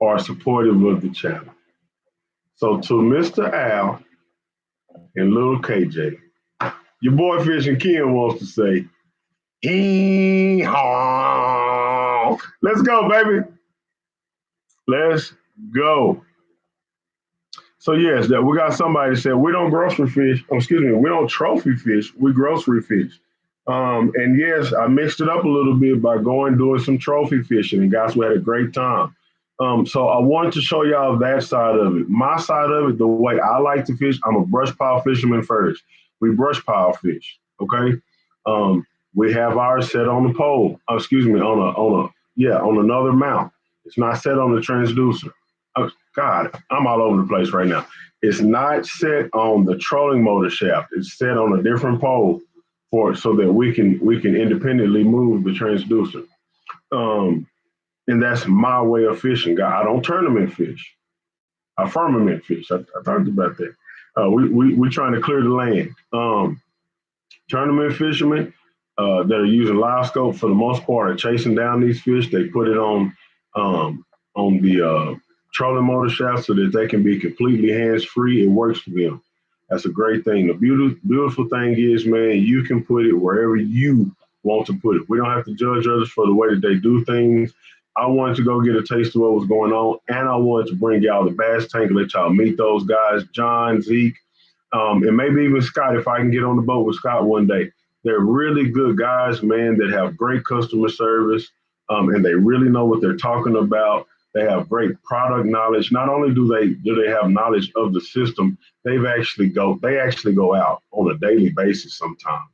are supportive of the channel. So to Mr. Al and little KJ, your boy Fishing Ken wants to say, hee haw. Let's go, baby. Let's go. So yes, that we got somebody said we don't grocery fish. Oh, excuse me, we don't trophy fish. We grocery fish. And yes, I mixed it up a little bit by going doing some trophy fishing, and guys, we had a great time. So I wanted to show y'all that side of it. My side of it, the way I like to fish, I'm a brush pile fisherman first. We brush pile fish. Okay. We have ours set on the pole. Excuse me, on another mount. It's not set on the transducer. God, I'm all over the place right now. It's not set on the trolling motor shaft. It's set on a different pole for so that we can independently move the transducer. And that's my way of fishing. God, I don't tournament fish. I firmament fish. I talked about that. We trying to clear the land. Tournament fishermen that are using live scope for the most part are chasing down these fish. They put it on the trolling motor shaft so that they can be completely hands free. It works for them. That's a great thing. The beautiful thing is, man, you can put it wherever you want to put it. We don't have to judge others for the way that they do things. I wanted to go get a taste of what was going on, and I wanted to bring y'all the bass tank and let y'all meet those guys, John, Zeke, and maybe even Scott, if I can get on the boat with Scott one day. They're really good guys, man, that have great customer service, and they really know what they're talking about. They have great product knowledge. Not only do they have knowledge of the system, they actually go out on a daily basis sometimes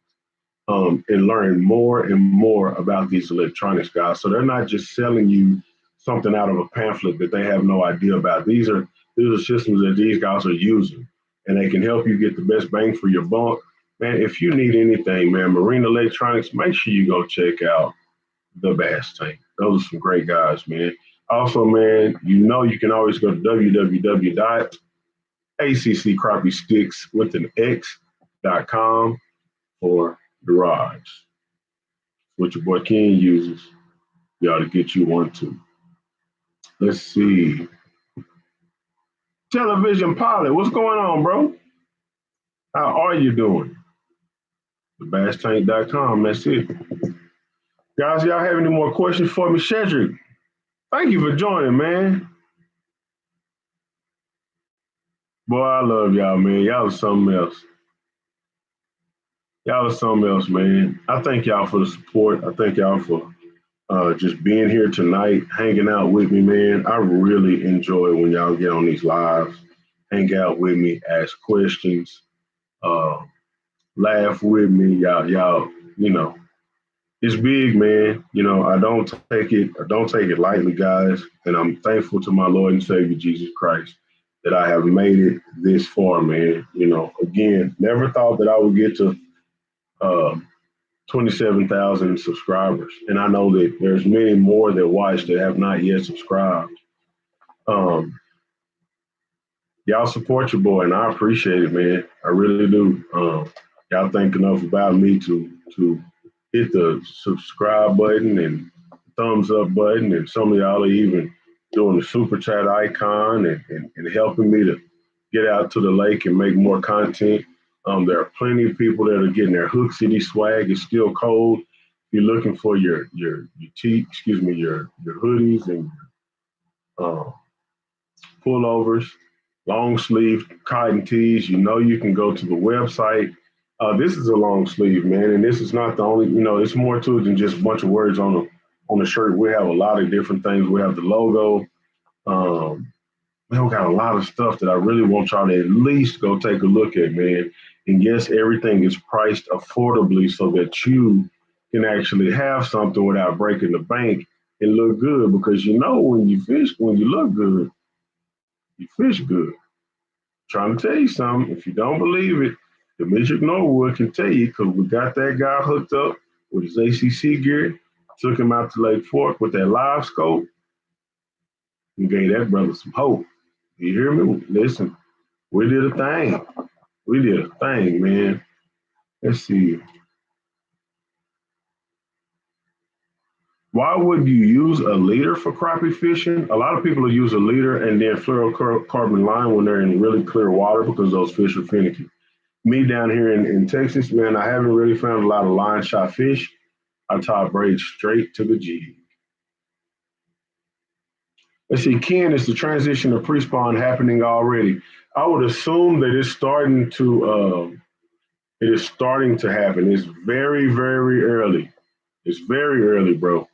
and learn more and more about these electronics, guys. So they're not just selling you something out of a pamphlet that they have no idea about. These are systems that these guys are using, and they can help you get the best bang for your buck. Man, if you need anything, man, marine electronics, make sure you go check out the Bass Tank. Those are some great guys, man. Also, man, you can always go to www.accrappie with an X.com for the rods. What your boy Ken uses. You ought to get you one too. Let's see. Television pilot, what's going on, bro? How are you doing? TheBassTank.com, that's it. Guys, y'all have any more questions for me? Shedrick, thank you for joining, man. Boy, I love y'all, man. Y'all are something else. Y'all are something else, man. I thank y'all for the support. I thank y'all for just being here tonight, hanging out with me, man. I really enjoy when y'all get on these lives, hang out with me, ask questions, laugh with me. Y'all, it's big, man. I don't take it lightly, guys. And I'm thankful to my Lord and Savior Jesus Christ that I have made it this far, man. Again, never thought that I would get to 27,000 subscribers. And I know that there's many more that watch that have not yet subscribed. Y'all support your boy, and I appreciate it, man. I really do. Y'all think enough about me to hit the subscribe button and thumbs up button, and some of y'all are even doing the super chat icon and helping me to get out to the lake and make more content. There are plenty of people that are getting their Hook City swag. It's still cold. If you're looking for your hoodies and pullovers, long sleeve cotton tees, you can go to the website. This is a long sleeve, man, and this is not the only. It's more to it than just a bunch of words on the shirt. We have a lot of different things. We have the logo. Man, we got a lot of stuff that I really want y'all to at least go take a look at, man. And yes, everything is priced affordably so that you can actually have something without breaking the bank and look good. Because when you fish, when you look good, you fish good. Trying to tell you something. If you don't believe it, Demetric Norwood can tell you because we got that guy hooked up with his ACC gear, took him out to Lake Fork with that live scope, and gave that brother some hope. You hear me? Listen, we did a thing. We did a thing, man. Let's see. Why would you use a leader for crappie fishing? A lot of people will use a leader and then fluorocarbon line when they're in really clear water because those fish are finicky. Me down here in Texas, man, I haven't really found a lot of line shot fish. I tie braid straight to the jig. Let's see, Ken, is the transition to pre-spawn happening already? I would assume that it is starting to happen. It's very, very early. It's very early, bro.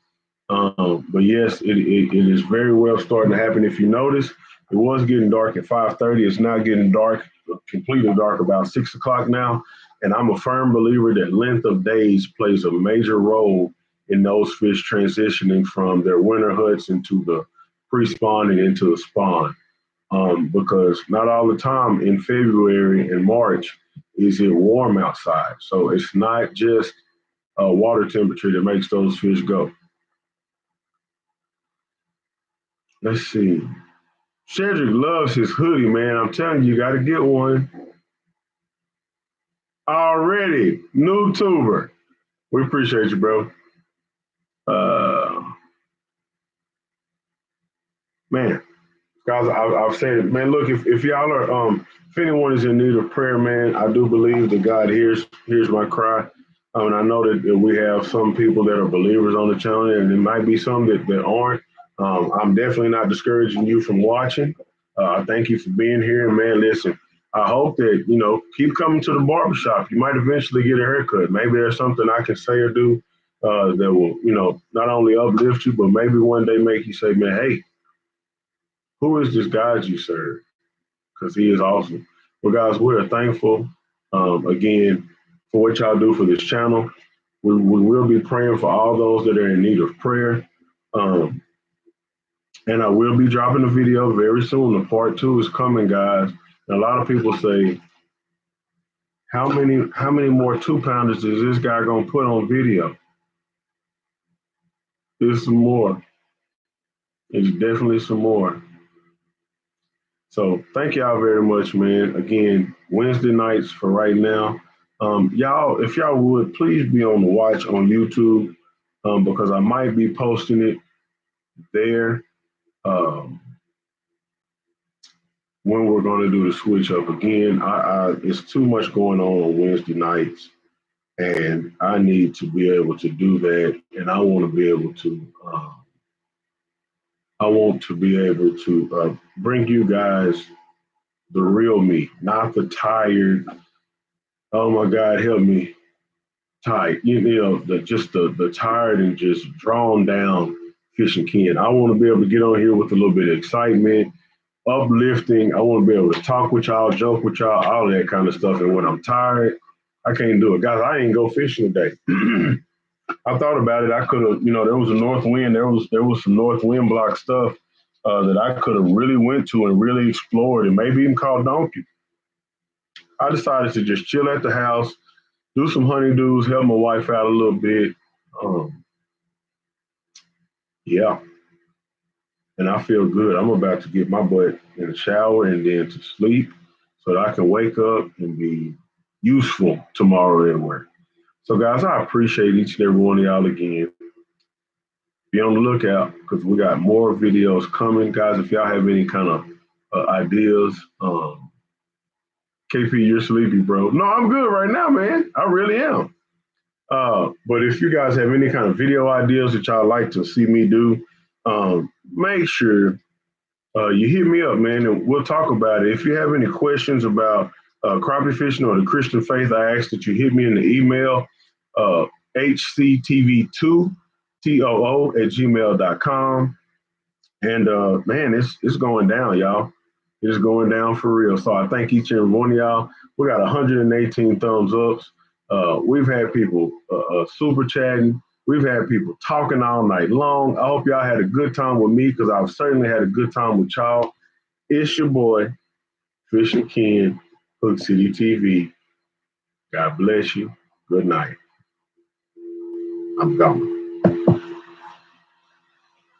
But yes, it is very well starting to happen. If you notice, it was getting dark at 5:30. It's not getting dark, completely dark about 6 o'clock now. And I'm a firm believer that length of days plays a major role in those fish transitioning from their winter huts into the pre-spawn and into the spawn. Because not all the time in February and March is it warm outside. So it's not just water temperature that makes those fish go. Let's see. Cedric loves his hoodie, man. I'm telling you, you got to get one. Already, new tuber. We appreciate you, bro. Man, guys, I've said it, man. Look, if y'all are, if anyone is in need of prayer, man, I do believe that God hears my cry. And I know that we have some people that are believers on the channel, and there might be some that aren't. I'm definitely not discouraging you from watching. I thank you for being here, and man. Listen, I hope that keep coming to the barbershop. You might eventually get a haircut. Maybe there's something I can say or do that will, not only uplift you, but maybe one day make you say, man, hey, who is this God you serve? Because he is awesome. Well, guys, we're thankful again for what y'all do for this channel. We will be praying for all those that are in need of prayer. And I will be dropping a video very soon. The part 2 is coming, guys. And a lot of people say, how many more 2-pounders is this guy gonna put on video? There's some more. There's definitely some more. So thank y'all very much, man. Again, Wednesday nights for right now. Y'all, if y'all would, please be on the watch on YouTube because I might be posting it there when we're going to do the switch up again. It's too much going on Wednesday nights, and I need to be able to do that, and I want to be able to. I want to be able to bring you guys the real me, not the tired. Oh my God, help me! Tired, the tired and just drawn down fishing Ken. I want to be able to get on here with a little bit of excitement, uplifting. I want to be able to talk with y'all, joke with y'all, all that kind of stuff. And when I'm tired, I can't do it. Guys, I ain't go fishing today. I thought about it. I could have, there was a north wind. There was some north wind block stuff that I could have really went to and really explored and maybe even called donkey. I decided to just chill at the house, do some honeydews, help my wife out a little bit. Yeah. And I feel good. I'm about to get my butt in the shower and then to sleep so that I can wake up and be useful tomorrow at work. So, guys, I appreciate each and every one of y'all again. Be on the lookout because we got more videos coming. Guys, if y'all have any kind of ideas, KP, you're sleepy, bro. No, I'm good right now, man. I really am. But if you guys have any kind of video ideas that y'all like to see me do, make sure you hit me up, man, and we'll talk about it. If you have any questions about crappie fishing or the Christian faith, I ask that you hit me in the email, hctv2too@gmail.com. And man, it's going down, y'all. It's going down for real. So I thank each and every one of y'all. We got 118 thumbs ups. We've had people super chatting. We've had people talking all night long. I hope y'all had a good time with me because I've certainly had a good time with y'all. It's your boy, Fishing Ken, Hook City TV. God bless you. Good night. I'm gone.